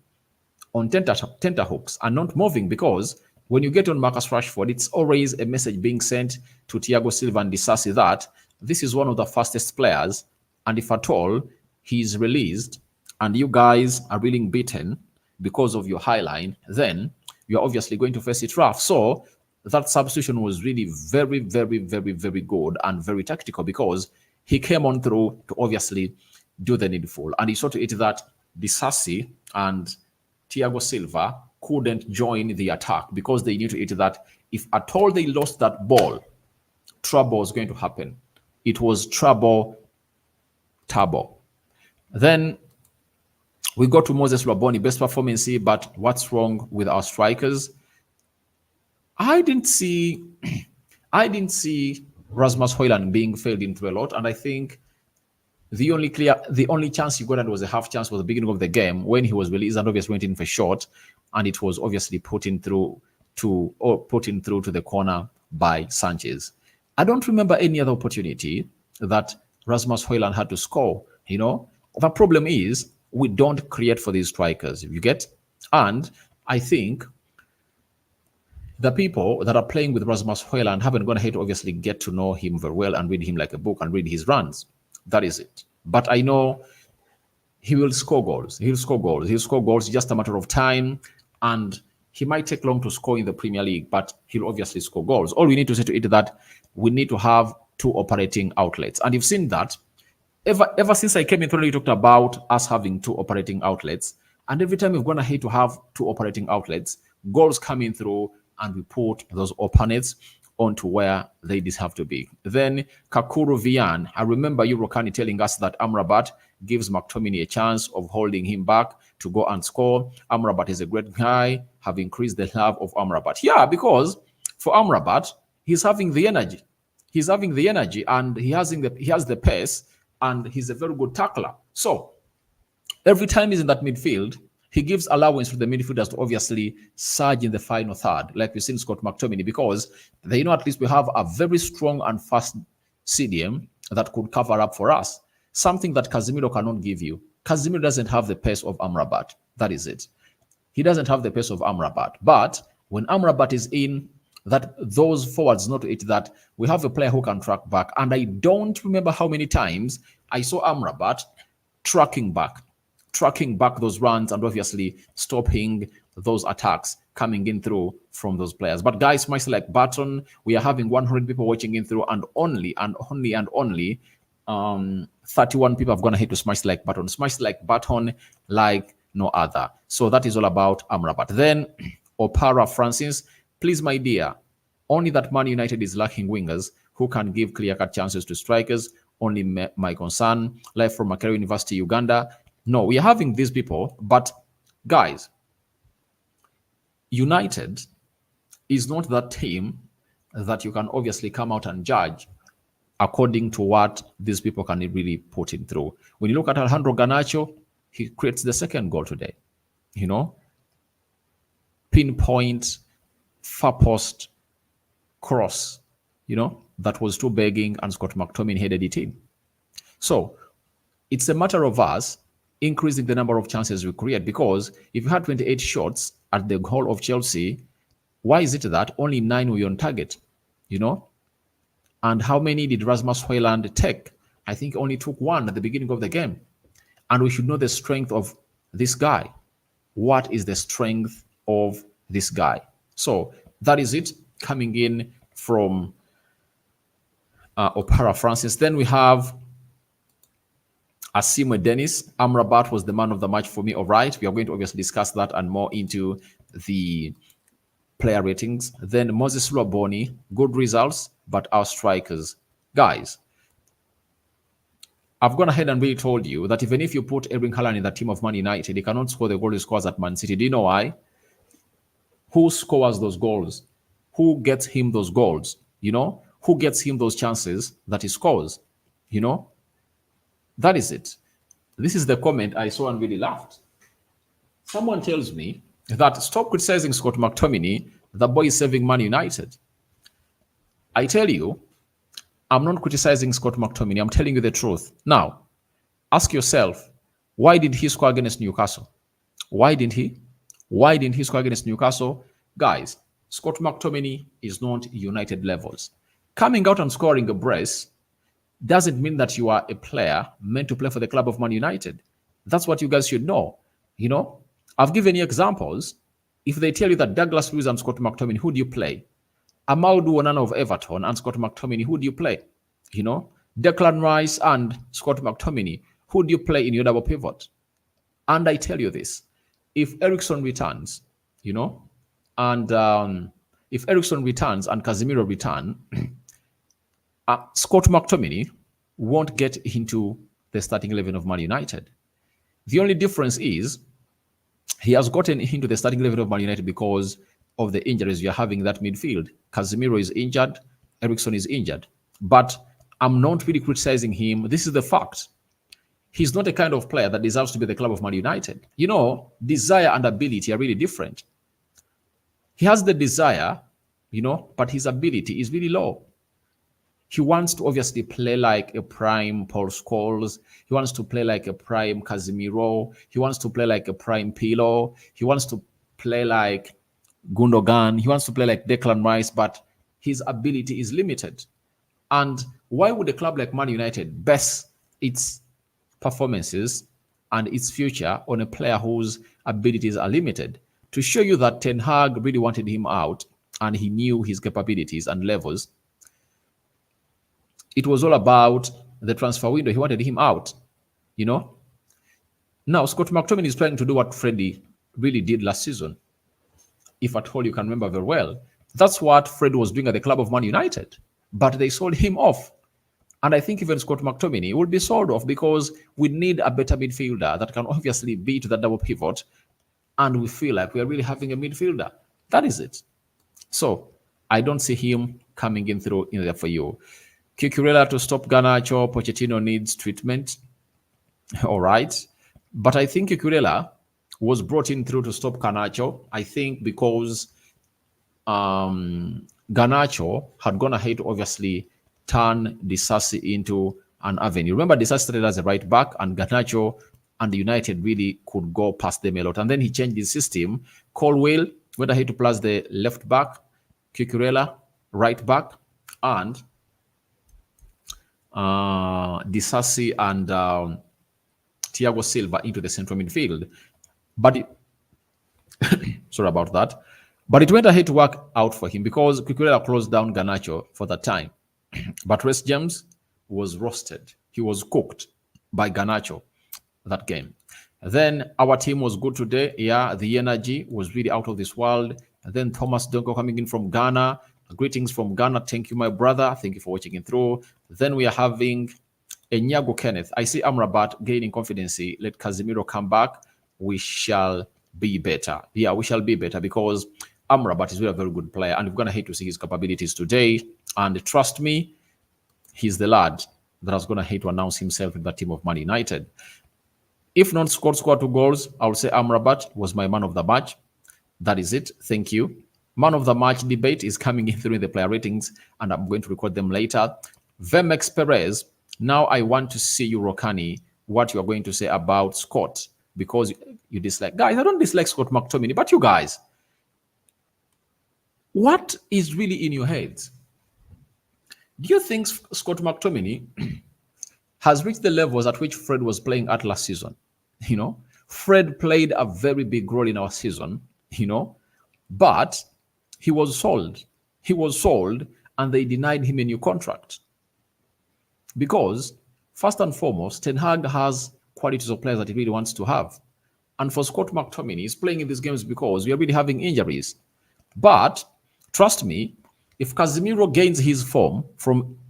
on tenterhooks and not moving, because when you get on Marcus Rashford, it's always a message being sent to Thiago Silva and Disasi that this is one of the fastest players, and if at all he's released and you guys are really beaten because of your high line, then you're obviously going to face it rough. So that substitution was really very, very, very, very good and very tactical, because he came on through to obviously do the needful. And he saw to it that Disasi and Thiago Silva couldn't join the attack, because they knew to it that if at all they lost that ball, trouble was going to happen. It was trouble. Then we go to Moses Raboni, best performance, but what's wrong with our strikers? I didn't see Rasmus Højlund being failed into a lot, and I think the only chance he got, and was a half chance, was the beginning of the game when he was released and obviously went in for shot, and it was obviously put in through to the corner by Sanchez. I don't remember any other opportunity that Rasmus Højlund had to score. The problem is we don't create for these strikers, you get? And I think the people that are playing with Rasmus Højlund haven't gone ahead to obviously get to know him very well and read him like a book and read his runs. That is it. But I know he will score goals. He'll score goals. It's just a matter of time. And he might take long to score in the Premier League, but he'll obviously score goals. All we need to say to it is that we need to have two operating outlets. And you've seen that ever since I came in, we talked about us having two operating outlets. And every time we've gone ahead to have two operating outlets, goals coming through, and we put those opponents onto where they deserve to be. Then Kakuru Vian, I remember you, Rokani, telling us that Amrabat gives Mctominay a chance of holding him back to go and score. Amrabat is a great guy. Have increased the love of Amrabat. Yeah, because for Amrabat, he's having the energy. And he has the pace, and he's a very good tackler. So every time he's in that midfield, he gives allowance to the midfielders to obviously surge in the final third, like we've seen Scott McTominay, because they know at least we have a very strong and fast CDM that could cover up for us. Something that Casemiro cannot give you. Casemiro doesn't have the pace of Amrabat. That is it. He doesn't have the pace of Amrabat. But when Amrabat is in, that those forwards know to it that we have a player who can track back. And I don't remember how many times I saw Amrabat tracking back those runs and obviously stopping those attacks coming in through from those players. But guys, Smash Like Button, we are having 100 people watching in through, and only 31 people have gone ahead to smash the like button. Smash the like button like no other. So that is all about Amrabat. Then Opara Francis, please, my dear, only that Man United is lacking wingers who can give clear-cut chances to strikers. Only my concern. Live from Makerere University, Uganda. No, we are having these people, but guys, United is not that team that you can obviously come out and judge according to what these people can really put him through. When you look at Alejandro Garnacho, he creates the second goal today. Pinpoint, far post, cross, that was too begging, and Scott McTominay headed it in. So it's a matter of us increasing the number of chances we create, because if you had 28 shots at the goal of Chelsea, why is it that only 9 were on target? And how many did Rasmus Højlund take? I think only took 1 at the beginning of the game. And we should know the strength of this guy. What is the strength of this guy? So that is it, coming in from Opara Francis. Then we have Asimwe Dennis. Amrabat was the man of the match for me. All right, we are going to obviously discuss that and more into the player ratings. Then Moses Raboni, good results, but our strikers. Guys, I've gone ahead and really told you that even if you put Erling Haaland in the team of Man United, he cannot score the goal he scores at Man City. Do you know why? Who scores those goals? Who gets him those goals? Who gets him those chances that he scores? That is it. This is the comment I saw and really laughed. Someone tells me that stop criticizing Scott McTominay, the boy is saving Man United. I tell you, I'm not criticizing Scott McTominay. I'm telling you the truth. Now, ask yourself, why did he score against Newcastle? Why didn't he score against Newcastle? Guys, Scott McTominay is not United levels. Coming out and scoring a brace doesn't mean that you are a player meant to play for the club of Man United. That's what you guys should know. I've given you examples. If they tell you that Douglas Luiz and Scott McTominay, who do you play? Amadou Onana of Everton and Scott McTominay, who do you play? Declan Rice and Scott McTominay, who do you play in your double pivot? And I tell you this, if Eriksen returns, and if Eriksen returns and Casemiro return, Scott McTominay won't get into the starting 11 of Man United. The only difference is he has gotten into the starting 11 of Man United because of the injuries you're having in that midfield. Casemiro is injured, Eriksen is injured. But I'm not really criticizing him. This is the fact. He's not a kind of player that deserves to be the club of Man United. Desire and ability are really different. He has the desire, but his ability is really low. He wants to obviously play like a prime Paul Scholes. He wants to play like a prime Casemiro. He wants to play like a prime Pirlo. He wants to play like Gundogan. He wants to play like Declan Rice, but his ability is limited. And why would a club like Man United base its performances and its future on a player whose abilities are limited? To show you that Ten Hag really wanted him out and he knew his capabilities and levels. It was all about the transfer window. He wanted him out, Now, Scott McTominay is trying to do what Freddie really did last season. If at all you can remember very well. That's what Fred was doing at the club of Man United. But they sold him off. And I think even Scott McTominay will be sold off because we need a better midfielder that can obviously beat the double pivot. And we feel like we are really having a midfielder. That is it. So I don't see him coming in there for you. Cucurella to stop Garnacho. Pochettino needs treatment. All right. But I think Cucurella was brought in through to stop Garnacho. I think because Garnacho had gone ahead to obviously turn Disasi into an avenue. Remember, Disasi started as a right back and Garnacho and United really could go past them a lot. And then he changed his system. Colwell went ahead to plus the left back, Cucurella, right back, and Disasi and Thiago Silva into the central midfield. But sorry about that. But it went ahead to work out for him because Cucurella closed down Garnacho for that time. But Reece James was roasted. He was cooked by Garnacho that game. Then our team was good today. Yeah, the energy was really out of this world. And then Thomas Donko coming in from Ghana. Greetings from Ghana. Thank you, my brother. Thank you for watching it through. Then we are having Enyago Kenneth. I see Amrabat gaining confidence. Let Casemiro come back. We shall be better. Yeah, we shall be better because Amrabat is really a very good player and we're going to hate to see his capabilities today. And trust me, he's the lad that was going to hate to announce himself in the team of Man United. If not scored 2 goals, I would say Amrabat was my man of the match. That is it. Thank you. Man of the match debate is coming in through in the player ratings, and I'm going to record them later. Vemex Perez. Now I want to see you, Rokani, what you are going to say about Scott, because you dislike. Guys, I don't dislike Scott McTominay, but you guys, what is really in your heads? Do you think Scott McTominay has reached the levels at which Fred was playing at last season? Fred played a very big role in our season, but he was sold. He was sold and they denied him a new contract. Because, first and foremost, Ten Hag has qualities of players that he really wants to have. And for Scott McTominay, he's playing in these games because we are really having injuries. But, trust me, if Casemiro gains his form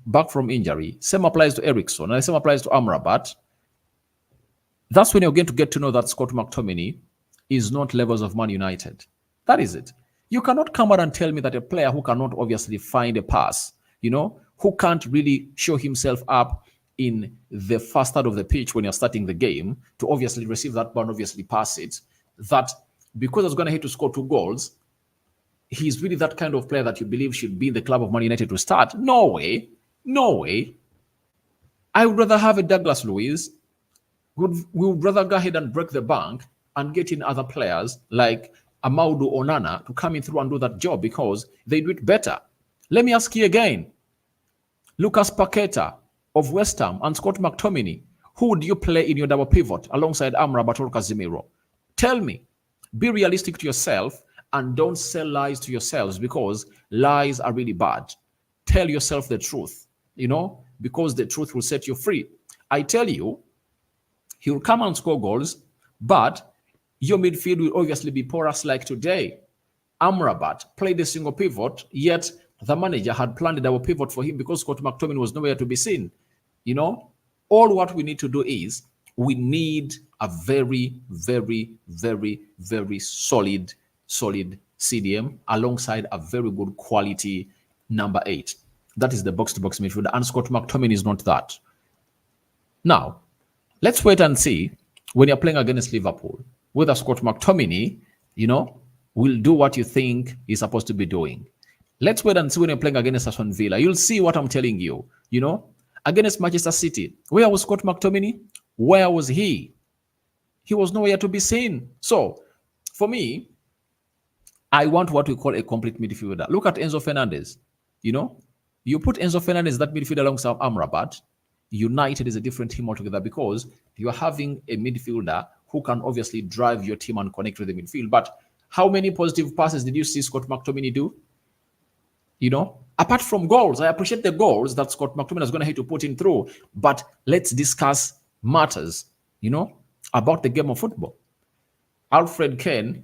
back from injury, same applies to Eriksen, and same applies to Amrabat, that's when you're going to get to know that Scott McTominay is not levels of Man United. That is it. You cannot come out and tell me that a player who cannot obviously find a pass, who can't really show himself up in the first third of the pitch when you're starting the game to obviously receive that ball and obviously pass it, that because I was going to hit to score 2 goals, he's really that kind of player that you believe should be in the club of Man United to start? No way. No way. I would rather have a Douglas Luiz. We would rather go ahead and break the bank and get in other players like Amadou Onana to come in through and do that job because they do it better. Let me ask you again. Lucas Paqueta of West Ham and Scott McTominay, Who would you play in your double pivot alongside Amrabat or Casemiro? Tell me. Be realistic to yourself and don't sell lies to yourselves, because lies are really bad. Tell yourself the truth, because the truth will set you free. I tell you, he will come and score goals, but your midfield will obviously be porous like today. Amrabat played a single pivot, yet the manager had planned a double pivot for him because Scott McTominay was nowhere to be seen. All what we need to do is we need a very, very, very, very solid CDM alongside a very good quality number 8. That is the box-to-box midfielder, and Scott McTominay is not that. Now, let's wait and see when you're playing against Liverpool whether Scott McTominay, will do what you think he's supposed to be doing. Let's wait and see when you're playing against Aston Villa. You'll see what I'm telling you. Against Manchester City, where was Scott McTominay? Where was he? He was nowhere to be seen. So, for me, I want what we call a complete midfielder. Look at Enzo Fernandez. You put Enzo Fernandez, that midfielder, alongside Amrabat. United is a different team altogether, because you are having a midfielder who can obviously drive your team and connect with the midfield. But how many positive passes did you see Scott McTominay do? Apart from goals, I appreciate the goals that Scott McTominay is going to have to put in through. But let's discuss matters, about the game of football. Alfred Ken,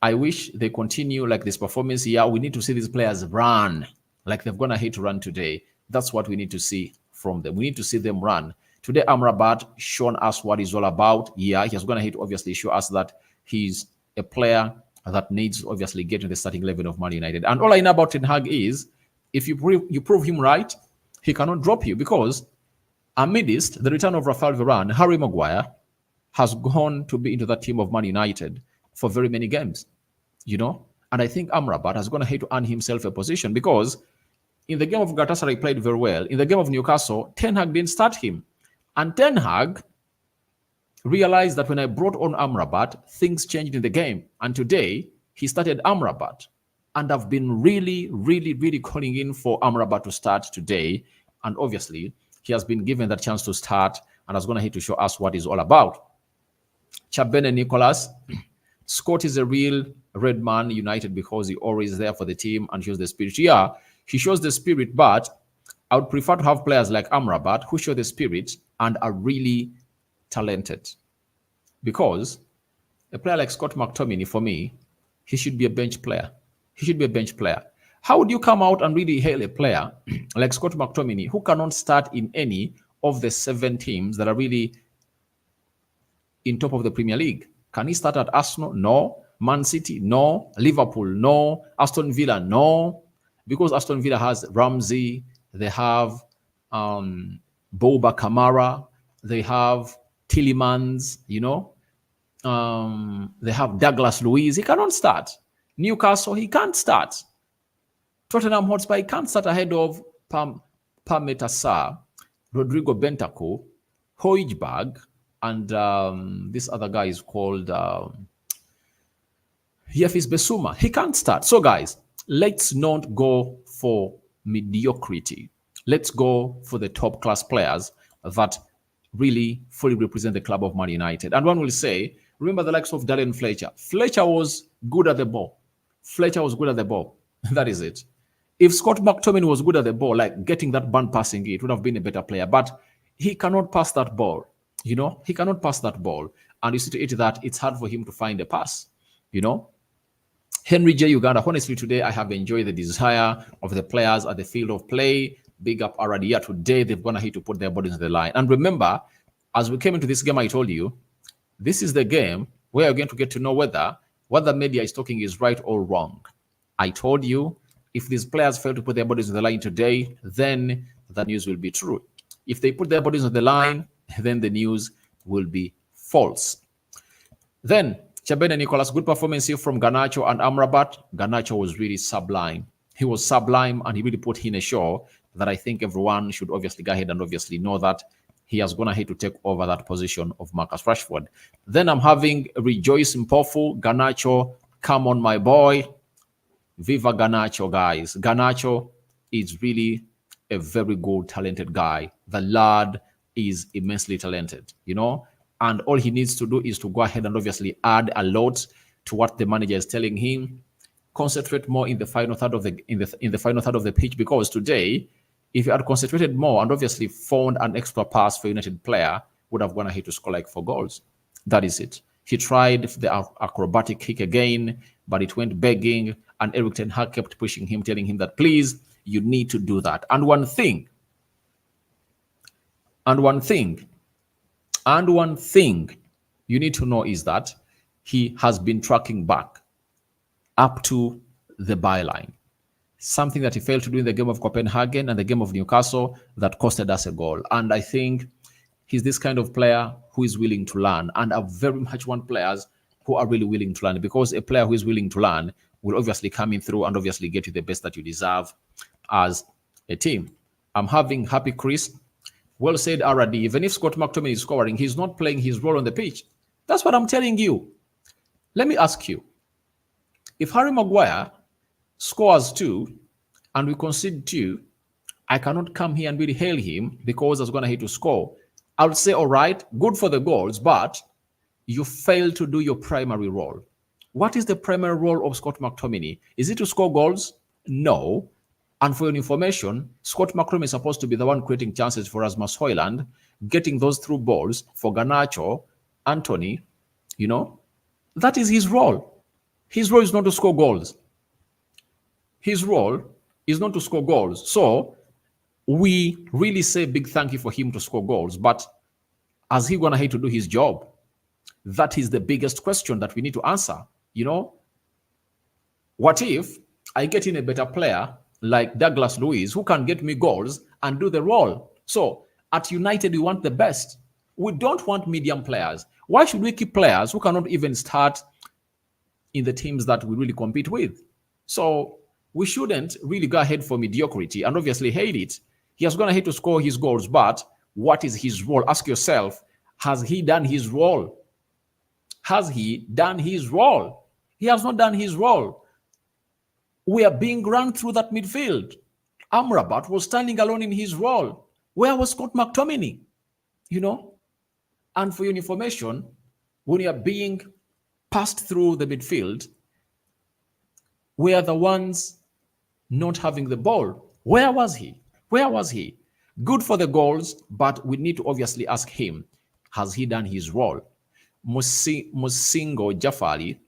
I wish they continue like this performance here. We need to see these players run like they're going to hate to run today. That's what we need to see from them. We need to see them run. Today, Amrabat shown us what he's all about. Yeah, he's going to hate to obviously show us that he's a player that needs to obviously get to the starting 11 of Man United. And all I know about Ten Hag is, if you prove him right, he cannot drop you, because amidst the return of Rafael Varane, Harry Maguire has gone to be into that team of Man United for very many games, And I think Amrabat has going to have to earn himself a position, because in the game of Galatasaray, he played very well. In the game of Newcastle, Ten Hag didn't start him. And Ten Hag realized that when I brought on Amrabat, things changed in the game. And today, he started Amrabat. And I've been really, really, really calling in for Amrabat to start today. And obviously, he has been given that chance to start, and is going to have to show us what he's all about. Chabene Nicholas, Scott is a real red man United, because he always there for the team and shows the spirit. Yeah, he shows the spirit, but I would prefer to have players like Amrabat who show the spirit and are really talented. Because a player like Scott McTominay, for me, he should be a bench player. He should be a bench player. How would you come out and really hail a player like Scott McTominay who cannot start in any of the 7 teams that are really in top of the Premier League? Can he start at Arsenal? No. Man City? No. Liverpool? No. Aston Villa? No. Because Aston Villa has Ramsey, they have Boba Kamara, they have Tillemans, they have Douglas Luiz. He cannot start. Newcastle, he can't start. Tottenham Hotspur, he can't start ahead of Pametasa, Sarr, Rodrigo Bentancur, Højbjerg, and this other guy is called Yefis Besuma. He can't start. So, guys, let's not go for mediocrity. Let's go for the top-class players that really fully represent the club of Man United. And one will say, remember the likes of Darren Fletcher. Fletcher was good at the ball. Fletcher was good at the ball. That is it. If Scott McTominay was good at the ball, like getting that band passing, it would have been a better player. But he cannot pass that ball. He cannot pass that ball. And you see to it that it's hard for him to find a pass. Henry J. Uganda, honestly, today I have enjoyed the desire of the players at the field of play. Big up Aradia. Today they've gone ahead to put their bodies on the line. And remember, as we came into this game, I told you, this is the game where you're going to get to know whether what the media is talking is right or wrong. I told you, if these players fail to put their bodies on the line today, then the news will be true. If they put their bodies on the line, then the news will be false. Then, Chabene Nicholas, good performance here from Garnacho and Amrabat. Garnacho was really sublime. He was sublime, and he really put in a show that I think everyone should obviously go ahead and obviously know that he has gone ahead to take over that position of Marcus Rashford. Then I'm having Rejoice Mpofu, Garnacho, come on my boy. Viva Garnacho, guys. Garnacho is really a very good, talented guy. The lad is immensely talented, you know, and all he needs to do is to go ahead and obviously add a lot to what the manager is telling him. Concentrate more in the final third of the final third of the pitch, because today, if you had concentrated more and obviously found an extra pass for United player, would have gone ahead to score like 4 goals. That is it. He tried the acrobatic kick again, but it went begging, and Eric Ten Hag kept pushing him, telling him that please, you need to do that. And one thing you need to know is that he has been tracking back up to the byline. Something that he failed to do in the game of Copenhagen and the game of Newcastle that costed us a goal. And I think he's this kind of player who is willing to learn, and I very much want players who are really willing to learn, because a player who is willing to learn will obviously come in through and obviously get you the best that you deserve as a team. I'm having happy Chris. Well said, RD. Even if Scott McTominay is scoring, he's not playing his role on the pitch. That's what I'm telling you. Let me ask you, if Harry Maguire scores 2 and we concede 2, I cannot come here and really hail him because I was going to hit to score. I would say, all right, good for the goals, but you failed to do your primary role. What is the primary role of Scott McTominay? Is it to score goals? No. And for your information, Scott McTominay is supposed to be the one creating chances for Rasmus Højlund, getting those through balls for Garnacho, Anthony, you know. That is his role. His role is not to score goals. His role is not to score goals. So we really say big thank you for him to score goals, but has he gone ahead to do his job? That is the biggest question that we need to answer. You know, what if I get in a better player like Douglas Luiz who can get me goals and do the role? So at United, we want the best. We don't want medium players. Why should we keep players who cannot even start in the teams that we really compete with? So we shouldn't really go ahead for mediocrity and obviously hate it. He has gone ahead to score his goals, but what is his role? Ask yourself, has he done his role? Has he done his role? He has not done his role. We are being run through that midfield. Amrabat was standing alone in his role. Where was Scott McTominay? You know? And for your information, when you are being passed through the midfield, we are the ones not having the ball. Where was he? Where was he? Good for the goals, but we need to obviously ask him, has he done his role? Musingo Jafari,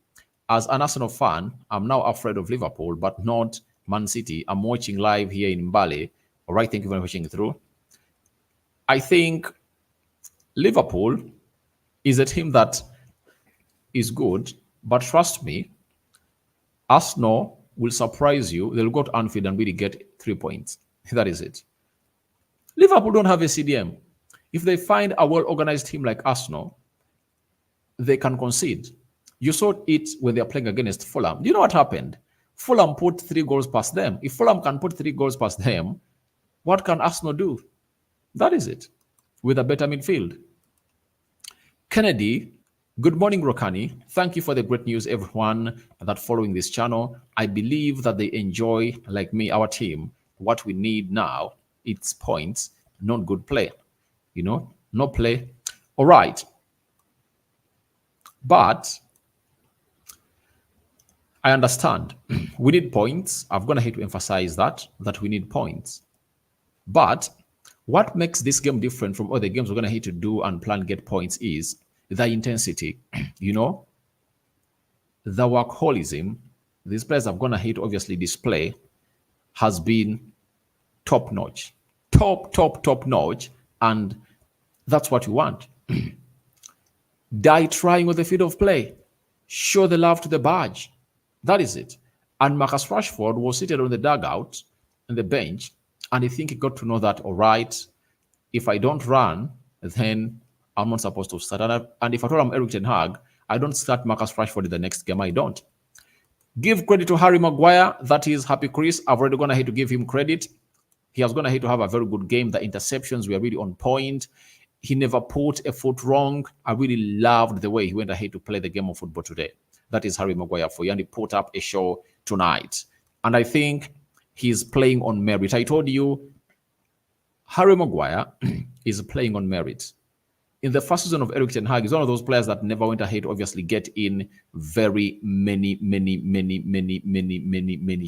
as an Arsenal fan, I'm now afraid of Liverpool, but not Man City. I'm watching live here in Mbale. All right, thank you for watching through. I think Liverpool is a team that is good, but trust me, Arsenal will surprise you. They'll go to Anfield and really get 3 points. That is it. Liverpool don't have a CDM. If they find a well-organized team like Arsenal, they can concede. You saw it when they are playing against Fulham. Do you know what happened? Fulham put 3 goals past them. If Fulham can put 3 goals past them, what can Arsenal do? That is it. With a better midfield. Kennedy, good morning, Rokani. Thank you for the great news, everyone that following this channel. I believe that they enjoy, like me, our team. What we need now, it's points, not good play. You know, no play. All right. But I understand. We need points. I've gone ahead to emphasize that we need points. But what makes this game different from other games we're going to have to do and plan get points is the intensity. You know, the workaholism these players have gone ahead to obviously display has been top notch. Top notch. And that's what you want. Die trying on the field of play. Show the love to the badge. That is it. And Marcus Rashford was seated on the dugout, on the bench, and I think he got to know that, all right, if I don't run, then I'm not supposed to start. And if I told him Eric Ten Hag, I don't start Marcus Rashford in the next game, I don't. Give credit to Harry Maguire. That is Happy Chris. I've already gone ahead to give him credit. He has gone ahead to have a very good game. The interceptions were really on point. He never put a foot wrong. I really loved the way he went ahead to play the game of football today. That is Harry Maguire for you. And he put up a show tonight. And I think he's playing on merit. I told you Harry Maguire is playing on merit. In the first season of Eric Ten Hag, he's one of those players that never went ahead to obviously get in very many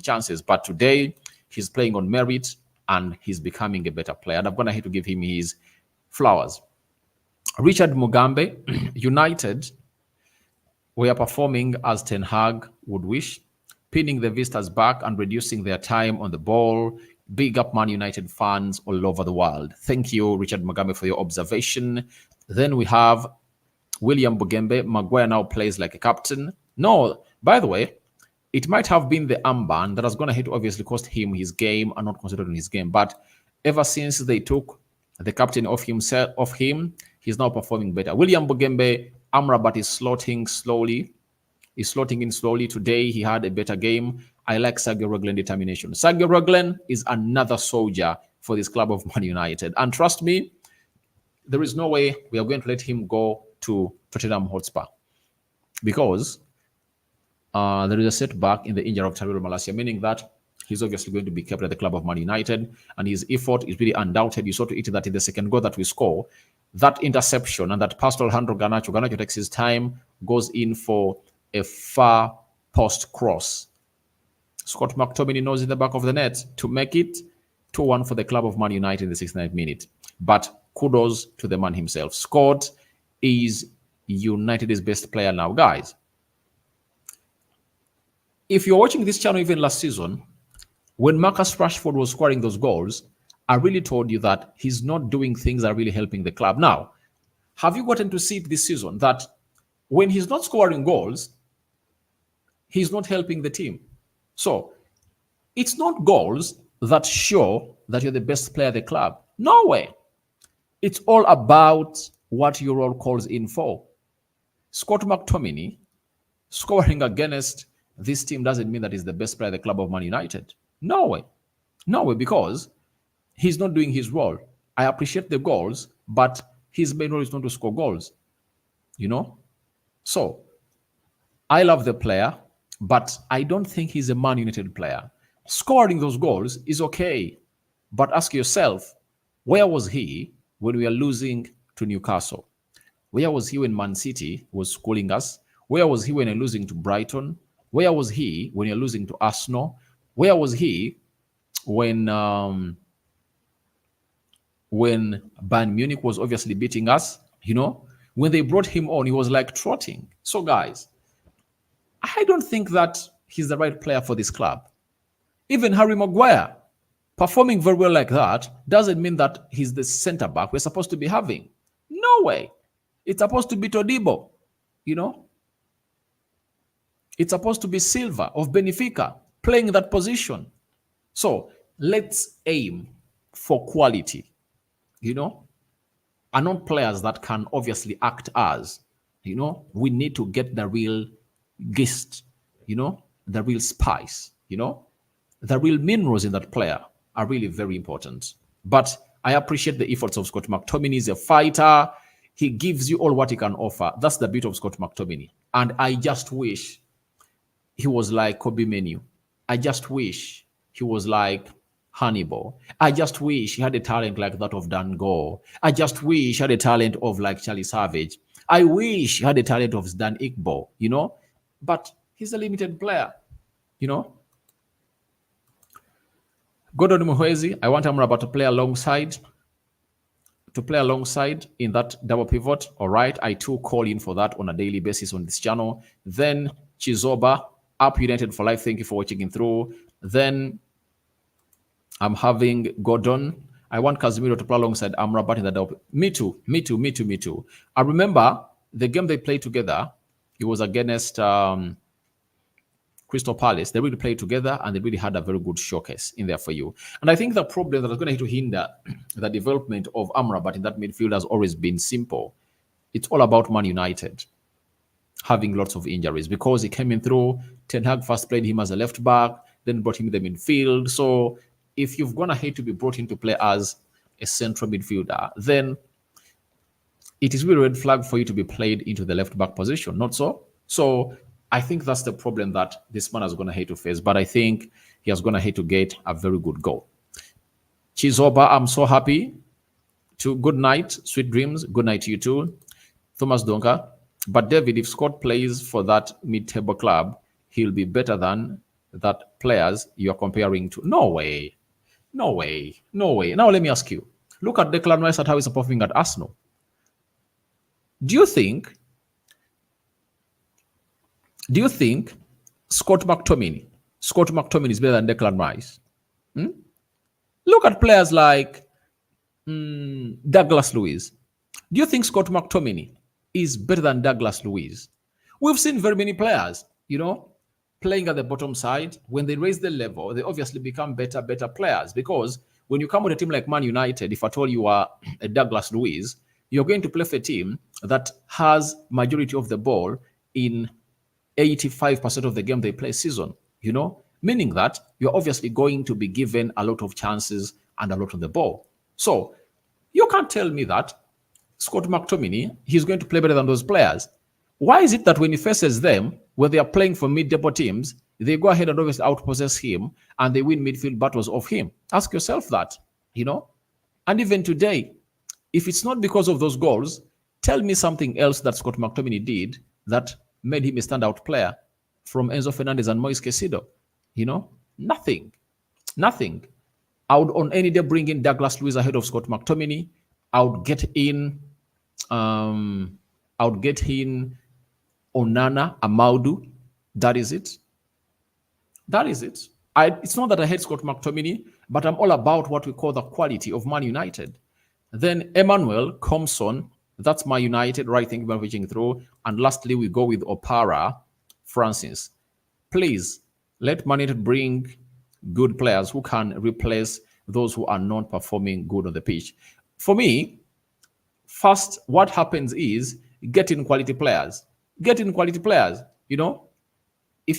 chances. But today, he's playing on merit and he's becoming a better player. And I'm going to have to give him his flowers. Richard Mugambe, United, we are performing as Ten Hag would wish, pinning the visitors back and reducing their time on the ball. Big up Man United fans all over the world. Thank you, Richard Mugambe, for your observation. Then we have William Bugembe. Maguire now plays like a captain. No, by the way, it might have been the armband that has gone ahead to obviously cost him his game and not considering his game. But ever since they took the captain off him, he's now performing better. William Bugembe, Amrabat is slotting slowly. He's slotting in slowly. Today, he had a better game. I like Sergio Reglan determination. Sergio Reglan is another soldier for this club of Man United. And trust me, there is no way we are going to let him go to Tottenham Hotspur because there is a setback in the injury of Tyrell Malacia, meaning that he's obviously going to be kept at the club of Man United and his effort is really undoubted. You saw to it that in the second goal that we score, that interception and that pass to Alejandro Garnacho takes his time, goes in for a far post cross. Scott McTominay knows in the back of the net to make it 2-1 for the club of Man United in the 69th minute. But kudos to the man himself. Scott is United's best player now. Guys, if you're watching this channel even last season, when Marcus Rashford was scoring those goals, I really told you that he's not doing things that are really helping the club. Now, have you gotten to see it this season that when he's not scoring goals, he's not helping the team? So it's not goals that show that you're the best player at the club. No way. It's all about what your role calls in for. Scott McTominay scoring against this team doesn't mean that he's the best player at the club of Man United. No way. No way, because he's not doing his role. I appreciate the goals, but his main role is not to score goals. You know? So I love the player, but I don't think he's a Man United player. Scoring those goals is okay, but ask yourself, where was he when we were losing to Newcastle? Where was he when Man City was schooling us? Where was he when you're losing to Brighton? Where was he when you're losing to Arsenal? Where was he when Bayern Munich was obviously beating us? You know, when they brought him on, he was like trotting. So guys, I don't think that he's the right player for this club. Even Harry Maguire performing very well like that doesn't mean that he's the center back we're supposed to be having. No way. It's supposed to be Todibo, you know. It's supposed to be Silva of Benfica playing that position. So let's aim for quality, you know, and not players that can obviously act as, you know, we need to get the real gist, you know, the real spice, you know, the real minerals in that player are really very important. But I appreciate the efforts of Scott McTominay. He's a fighter. He gives you all what he can offer. That's the beauty of Scott McTominay. And I just wish he was like Kobe Menu. I just wish he was like Hannibal. I just wish he had a talent like that of Dan Gore. I just wish he had a talent of like Charlie Savage. I wish he had a talent of Dan Igbo, you know. But he's a limited player, you know. Gordon Muhwezi, I want Amrabat to play alongside in that double pivot. All right, I too call in for that on a daily basis on this channel. Then Chizoba, up United for life. Thank you for watching in through. Then I'm having Gordon. I want Casemiro to play alongside Amrabat in the double. Me too. I remember the game they played together. It was against Crystal Palace. They really played together and they really had a very good showcase in there for you. And I think the problem that is going to hinder the development of Amrabat in that midfield has always been simple. It's all about Man United having lots of injuries because he came in through. Ten Hag first played him as a left back, then brought him in the midfield. So if you've gone ahead to be brought in to play as a central midfielder, then it is really a red flag for you to be played into the left back position, not so? So I think that's the problem that this man is going to hate to face, but I think he is going to hate to get a very good goal. Chizoba, I'm so happy. Good night, sweet dreams. Good night to you too. Thomas Donka. But David, if Scott plays for that mid-table club, he'll be better than that players you're comparing to. No way. No way. No way. Now let me ask you. Look at Declan Rice at how he's performing at Arsenal. Do you think Scott McTominay is better than Declan Rice? Look at players like Douglas Luiz. Do you think Scott McTominay is better than Douglas Luiz? We've seen very many players, playing at the bottom side. When they raise the level, they obviously become better players, because when you come with a team like Man United, if at all you are a Douglas Luiz, you're going to play for a team that has majority of the ball in 85% of the game they play season, meaning that you're obviously going to be given a lot of chances and a lot of the ball. So you can't tell me that Scott McTominay, he's going to play better than those players. Why is it that when he faces them, when they are playing for mid-table teams, they go ahead and obviously outpossess him and they win midfield battles of him? Ask yourself that, And even today, if it's not because of those goals, tell me something else that Scott McTominay did that made him a standout player from Enzo Fernandez and Moise Caicedo. Nothing. I would on any day bring in Douglas Luiz ahead of Scott McTominay. I would get in Onana, Amaudu. That is it. It's not that I hate Scott McTominay, but I'm all about what we call the quality of Man United. Then Emmanuel Compson, that's Man United, right? Thank you for reaching through. And lastly, we go with Opara Francis. Please let Man United bring good players who can replace those who are not performing good on the pitch. For me, first, what happens is getting quality players. If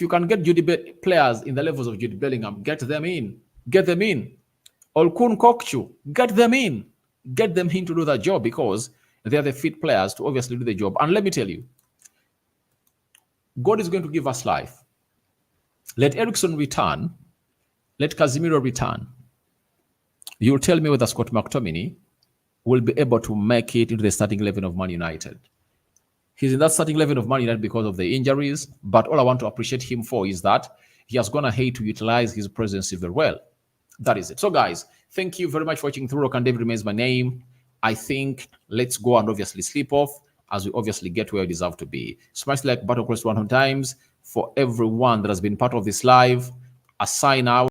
you can get players in the levels of Jude Bellingham, get them in. Olkun Kokchu, get them in to do that job, because they are the fit players to obviously do the job. And let me tell you, God is going to give us life. Let Ericsson return. Let Casemiro return. You'll tell me whether Scott McTominay will be able to make it into the starting 11 of Man United. He's in that starting 11 of Man United because of the injuries, but all I want to appreciate him for is that he has gone ahead to utilize his presence very well. That is it. So guys, thank you very much for watching through. Rock and David remains my name. I think let's go and obviously sleep off, as we obviously get where we deserve to be. Smash like button across 100 times for everyone that has been part of this live. A sign out.